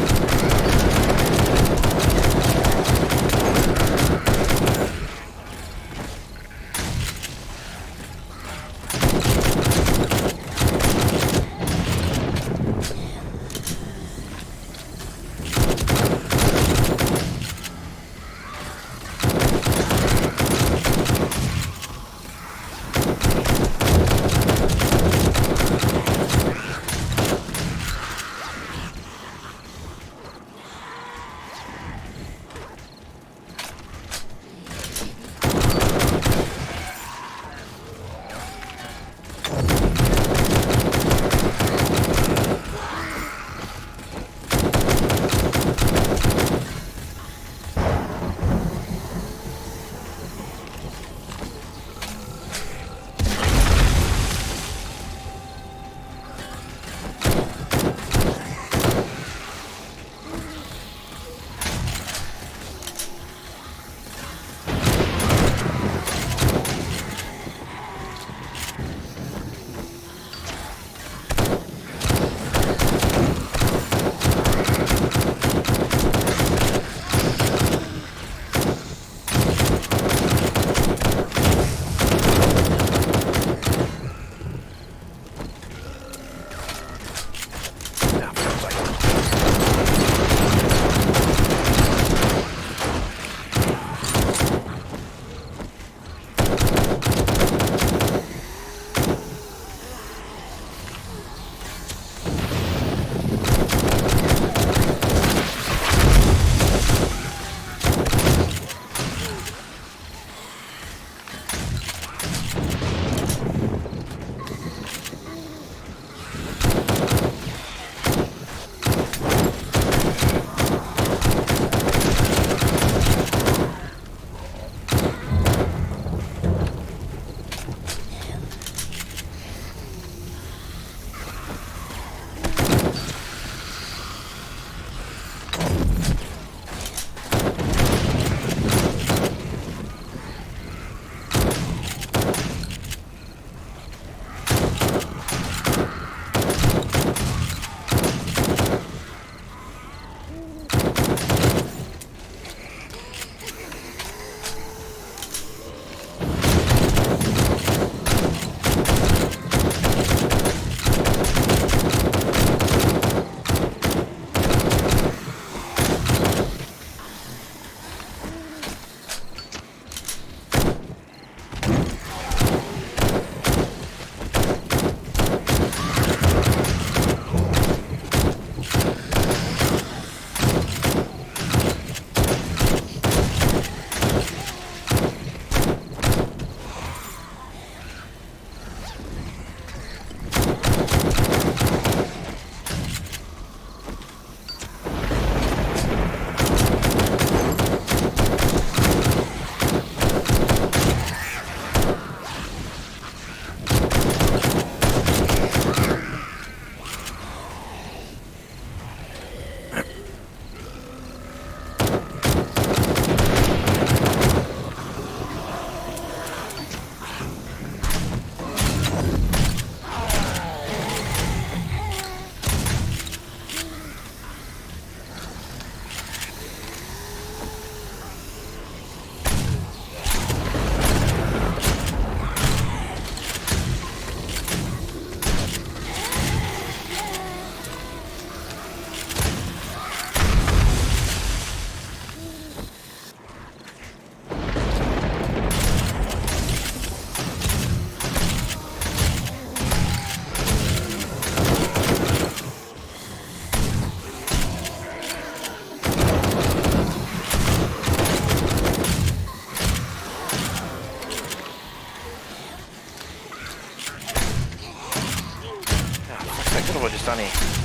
What have I just done here?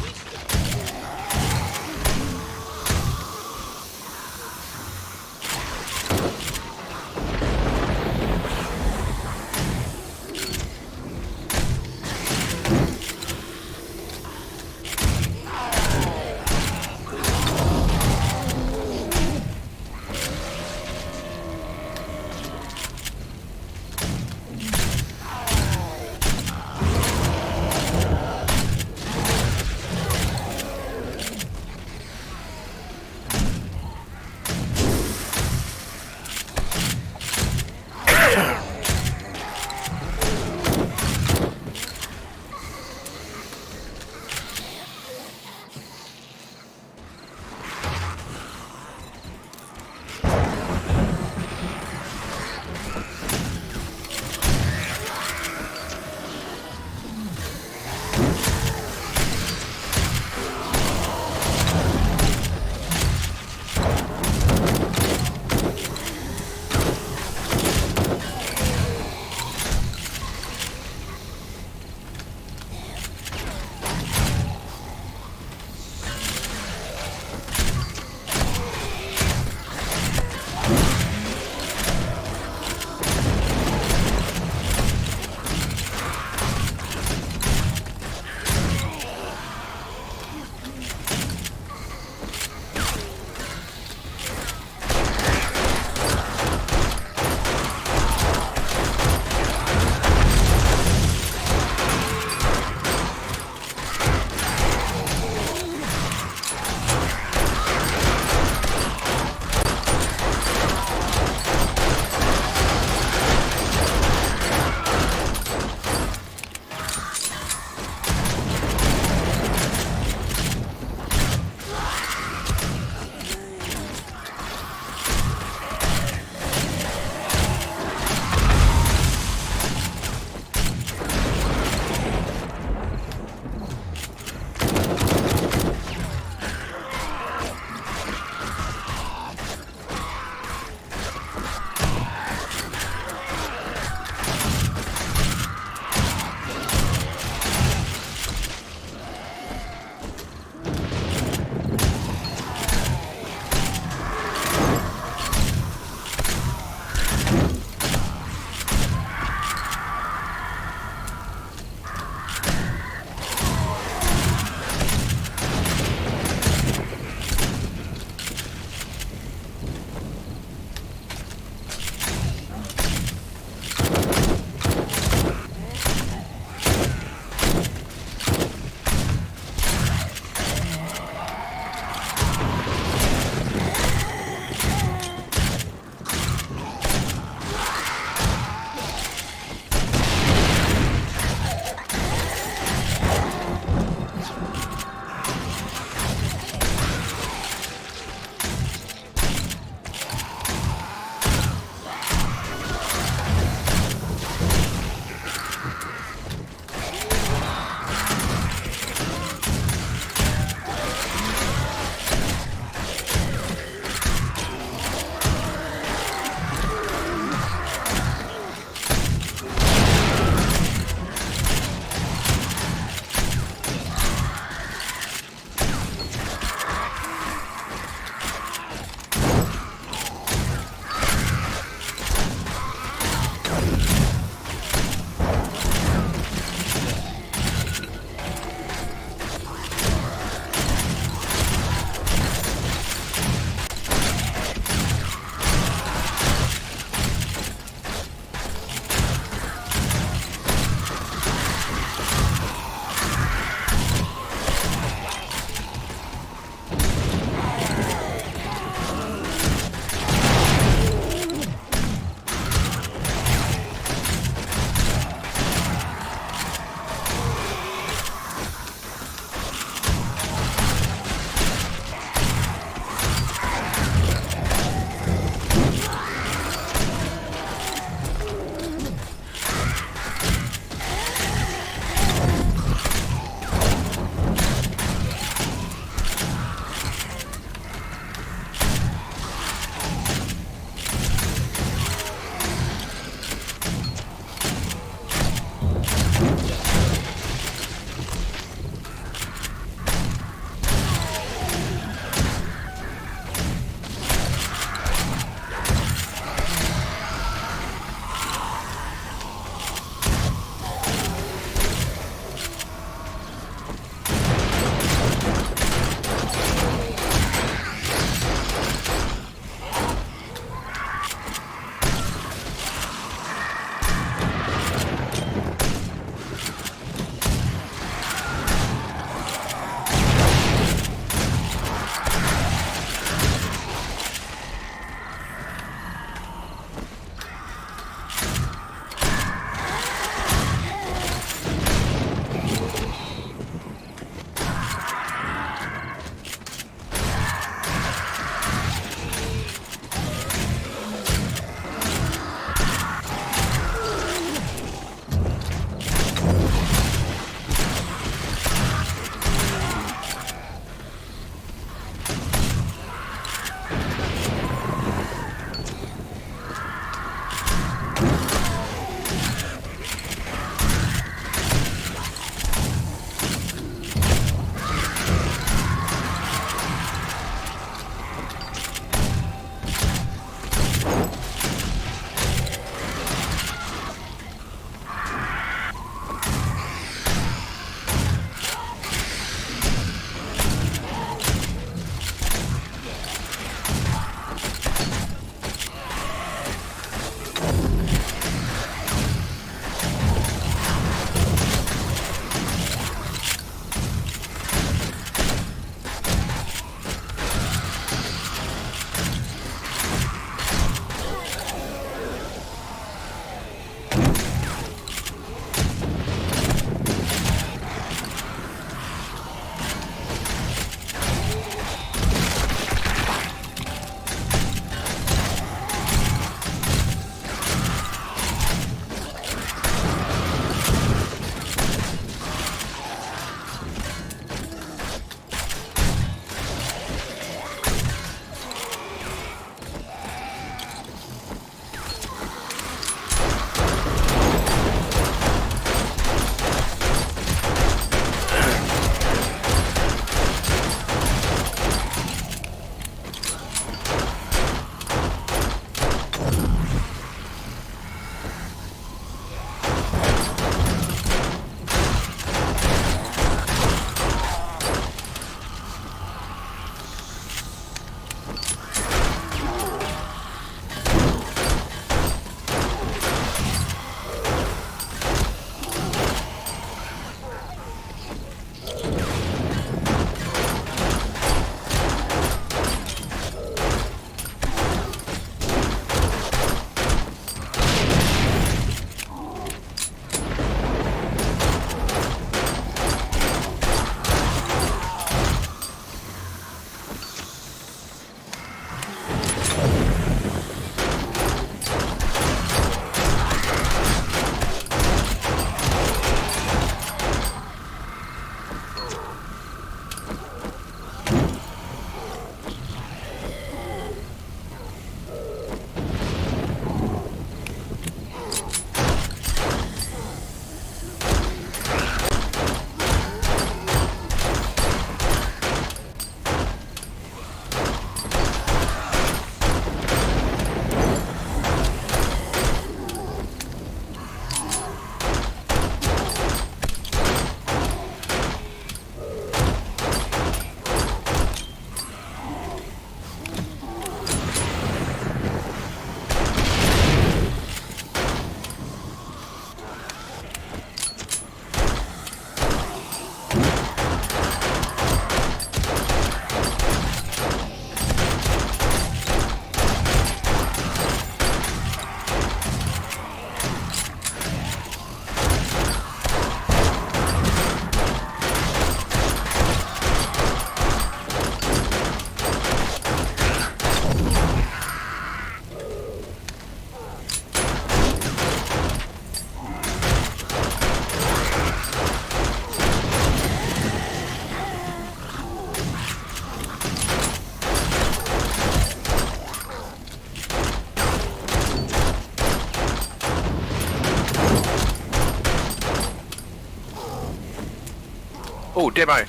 Oh, demo.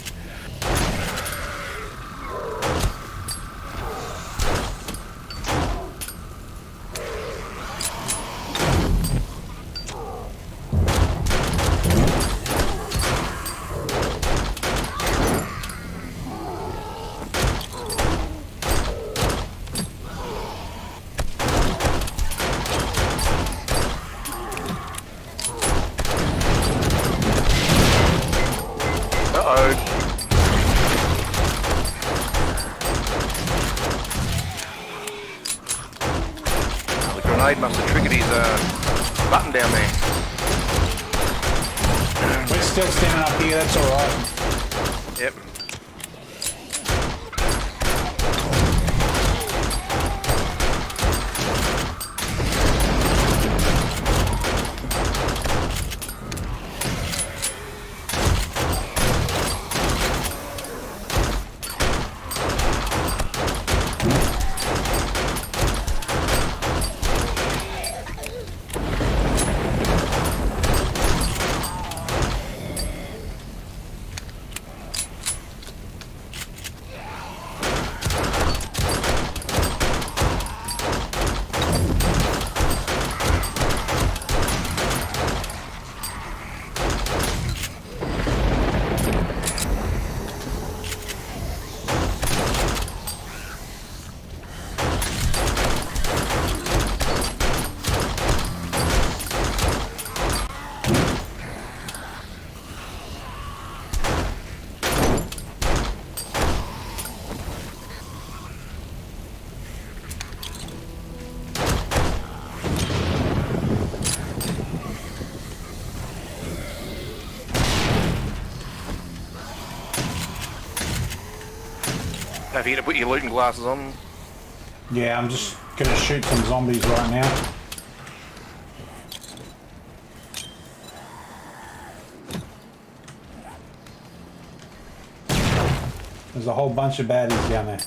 Uh-oh. The grenade must have triggered his button down there. We're still standing up here, that's alright. Yep. Don't forget to put your looting glasses on. Yeah, I'm just gonna shoot some zombies right now. There's a whole bunch of baddies down there.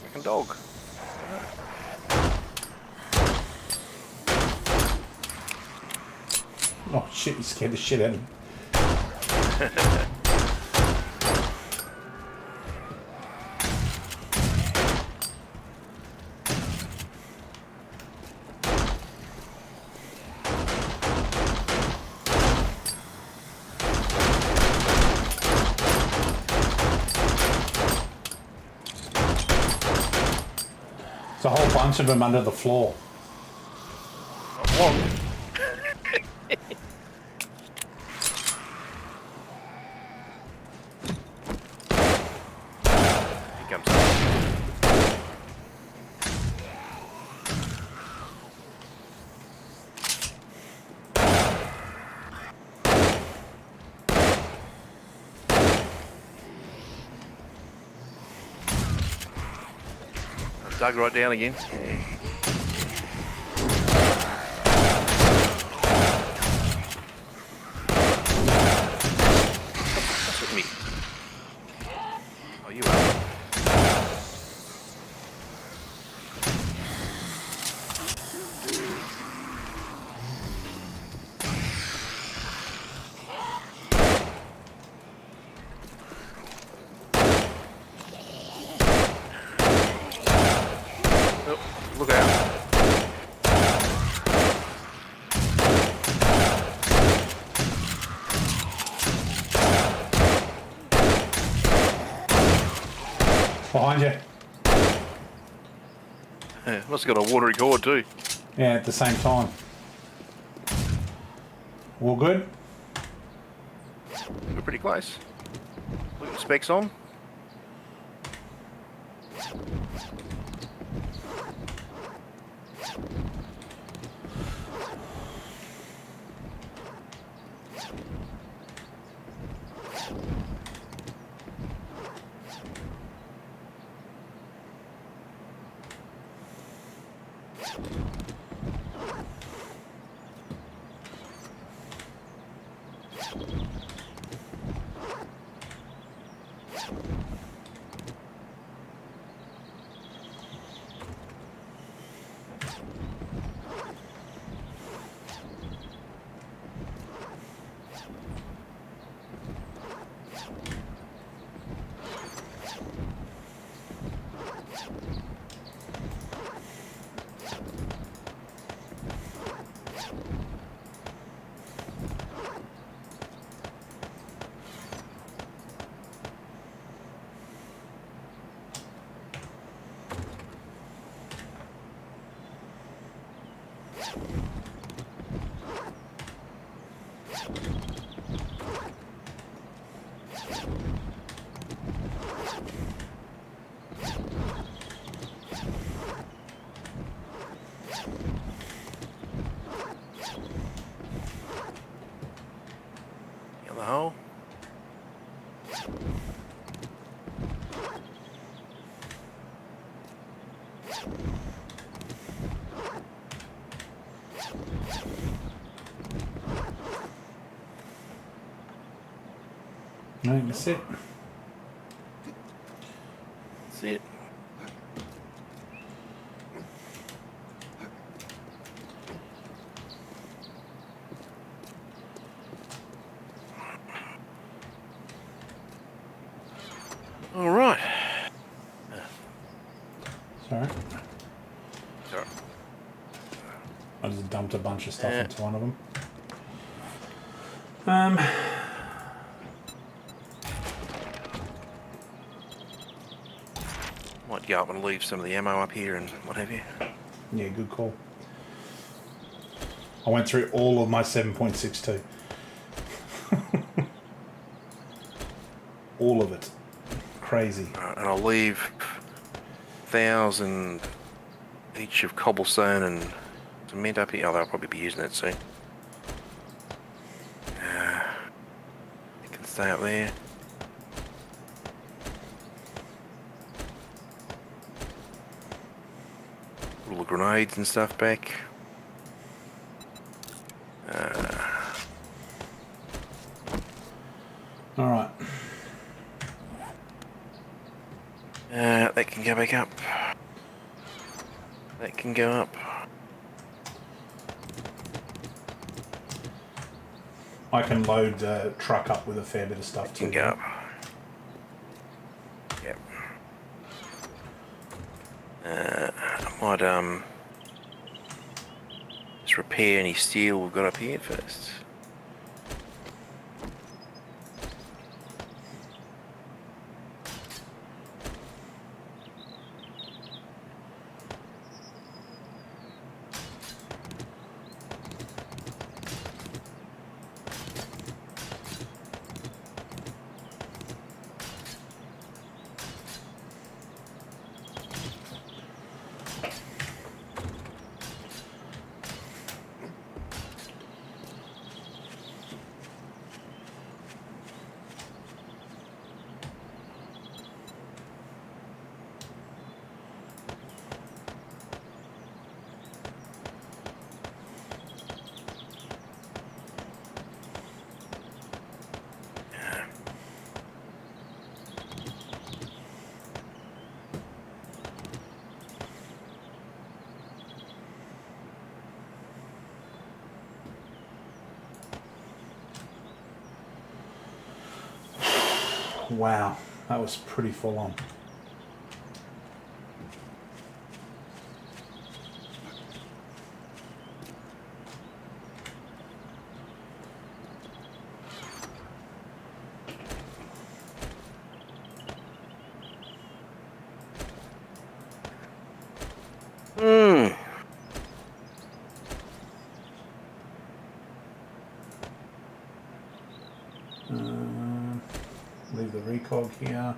Fucking dog. Oh shit, you scared the shit out of me. There's a whole bunch of them under the floor. Whoa. Here comes. Dug right down again. What's with me? Oh, you are. Oh, look out. Behind you. Yeah, must have got a watery cord too. Yeah, at the same time. All good? We're pretty close. Look at the specs on. No, that's it. That's it. All right. Sorry. Sorry. I just dumped a bunch of stuff Yeah. into one of them. Might go up and leave some of the ammo up here and what have you. Yeah, good call. I went through all of my 7.62. All of it. Crazy. Alright, and I'll leave 1,000 each of cobblestone and cement up here. Oh, they'll probably be using it soon. It can stay up there. All the grenades and stuff back. Alright. That can go back up. That can go up. I can load the truck up with a fair bit of stuff too. Can go up. Yep. I might just repair any steel we've got up here first. Wow, that was pretty full on. Leave the recog here.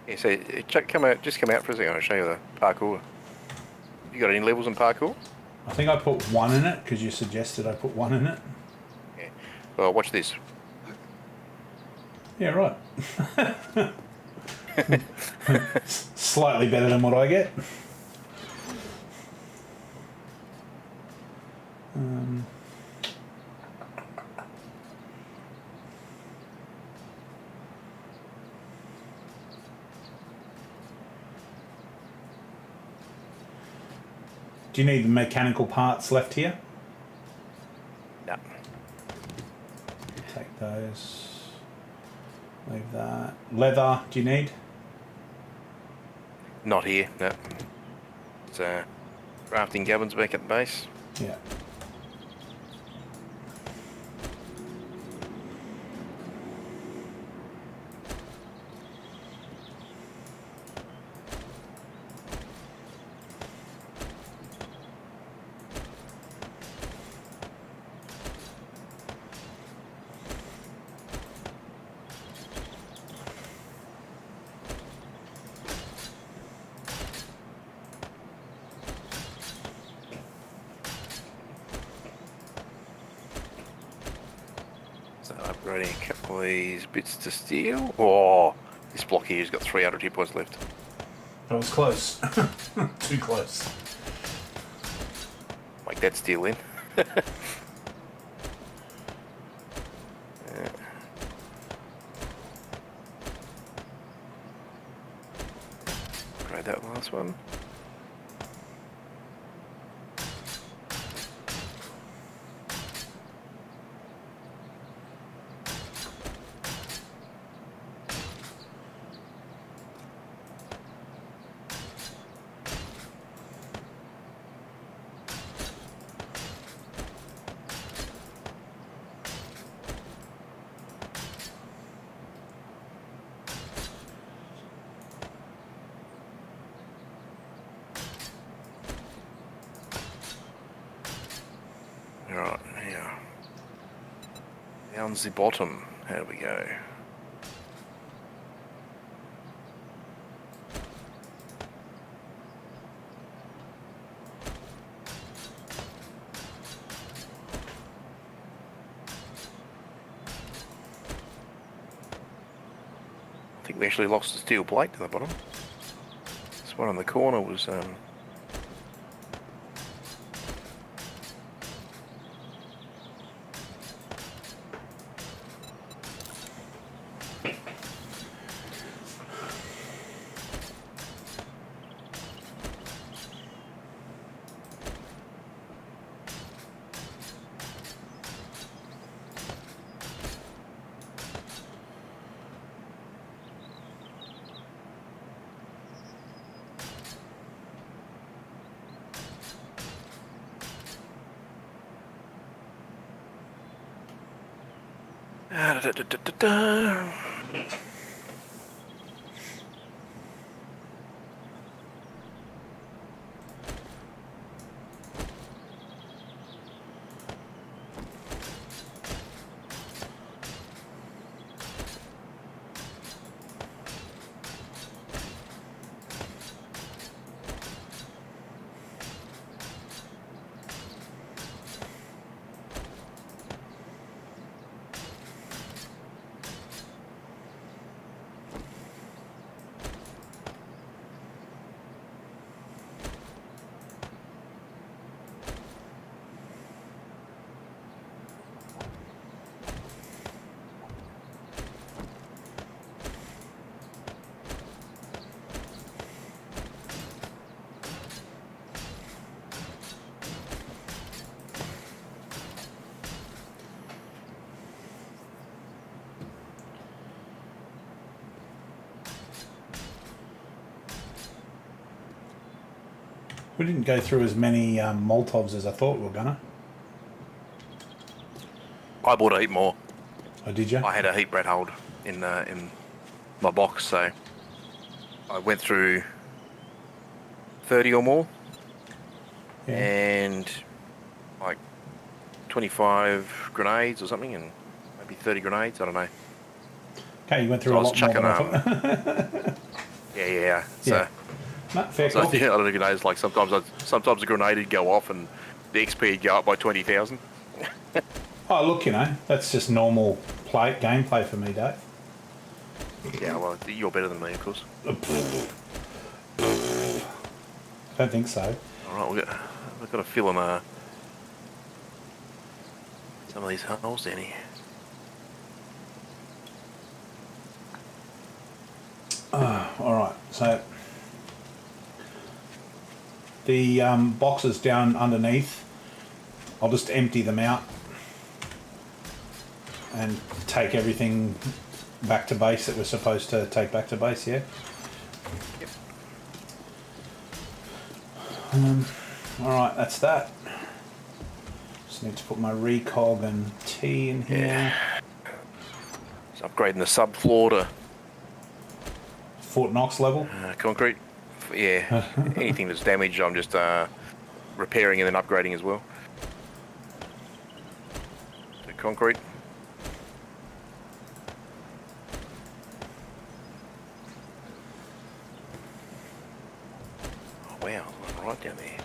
Yeah, so come out for a second. I'll show you the parkour. You got any levels in parkour? I think I put one in it because you suggested I put one in it. Yeah. Well, watch this. Yeah, right. Slightly better than what I get. Do you need the mechanical parts left here? No. Take those. Leave that. Leather, do you need? Not here. No. It's crafting cabins back at the base. Yeah. So upgrading a couple of these bits to steel. Oh, this block here's got 300 hit points left. That was close. Too close. Make that steel in. Yeah. Upgrade that last one. Right, yeah. Down the bottom. How do we go? I think we actually lost the steel plate to the bottom. This one on the corner was We didn't go through as many Molotovs as I thought we were gonna. I bought a heap more. Oh, did you? I had a heap red hold in my box, so I went through 30 or more, Yeah. and like 25 grenades or something, and maybe 30 grenades. I don't know. Okay, you went through So a I was lot more than I chucking, thought. Yeah. So, Yeah. No, fair so call. yeah, I don't know grenades. Like sometimes a grenade would go off and the XP would go up by 20,000. Oh, look, that's just normal gameplay for me, Dave. Yeah, well, you're better than me, of course. Don't think so. All right, we've got to fill in some of these holes down here. All right, so the boxes down underneath, I'll just empty them out and take everything back to base that we're supposed to take back to base, yeah? Yep. All right, that's that. Just need to put my recog and T in here. Yeah. Just upgrading the subfloor to Fort Knox level. concrete. Yeah. Anything that's damaged, I'm just repairing and then upgrading as well. So concrete. Oh wow, I'm right down there.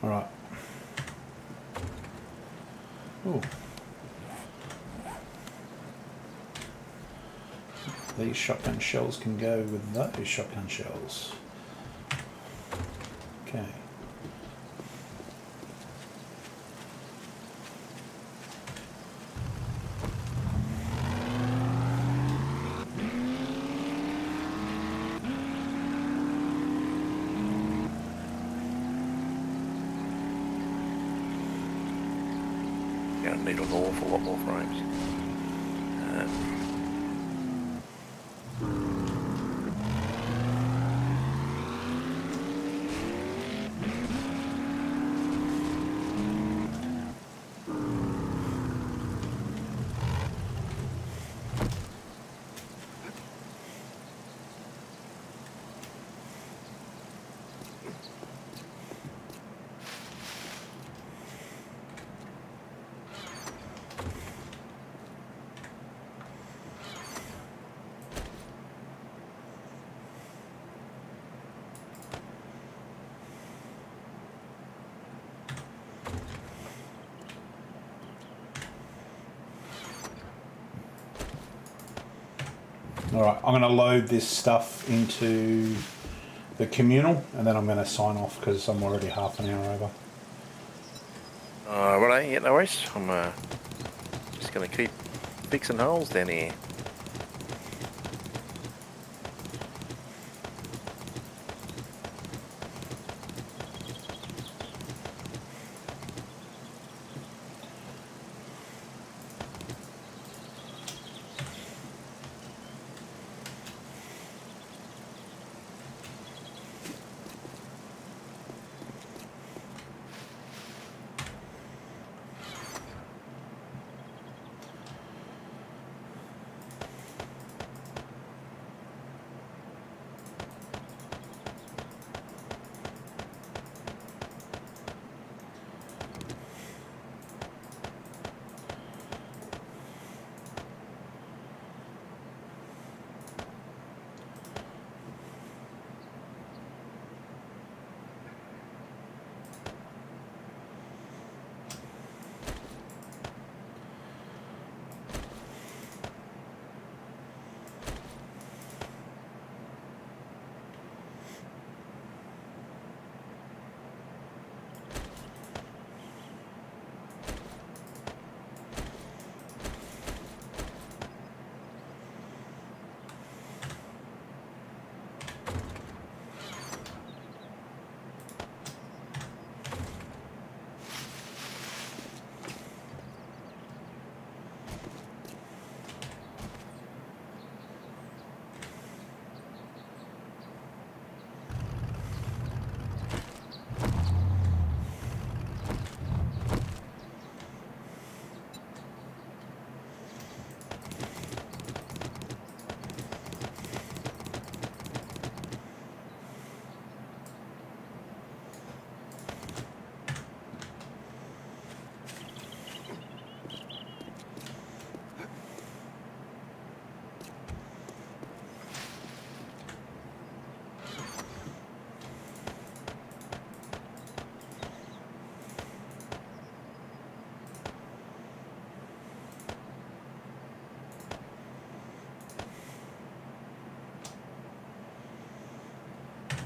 All right. Ooh. These shotgun shells can go with those shotgun shells. Okay. Gonna need an awful lot more frames. All right, I'm going to load this stuff into the communal, and then I'm going to sign off because I'm already half an hour over. Righto, yeah, no worries. I'm just going to keep fixing holes down here.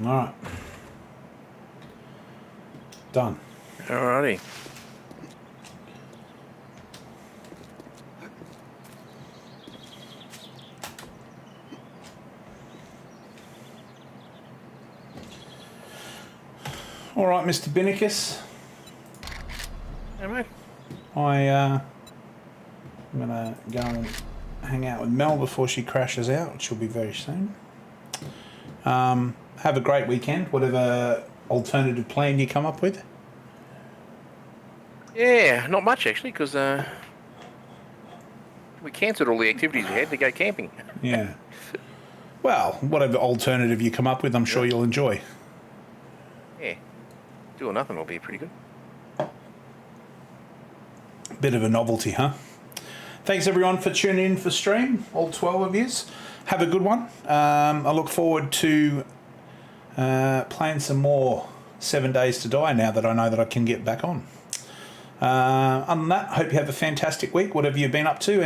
All right. Done. Alrighty. All right, Mr. Binnicus. Hey, mate. I'm gonna go and hang out with Mel before she crashes out, which will be very soon. Have a great weekend, whatever alternative plan you come up with. Yeah, not much actually, because we cancelled all the activities we had to go camping. Yeah. Well, whatever alternative you come up with, I'm sure you'll enjoy. Yeah. Do or nothing will be pretty good. Bit of a novelty, huh? Thanks everyone for tuning in for stream, all 12 of yous. Have a good one. I look forward to playing some more 7 days to die now that I know that I can get back on. Other than that, hope you have a fantastic week, whatever you've been up to.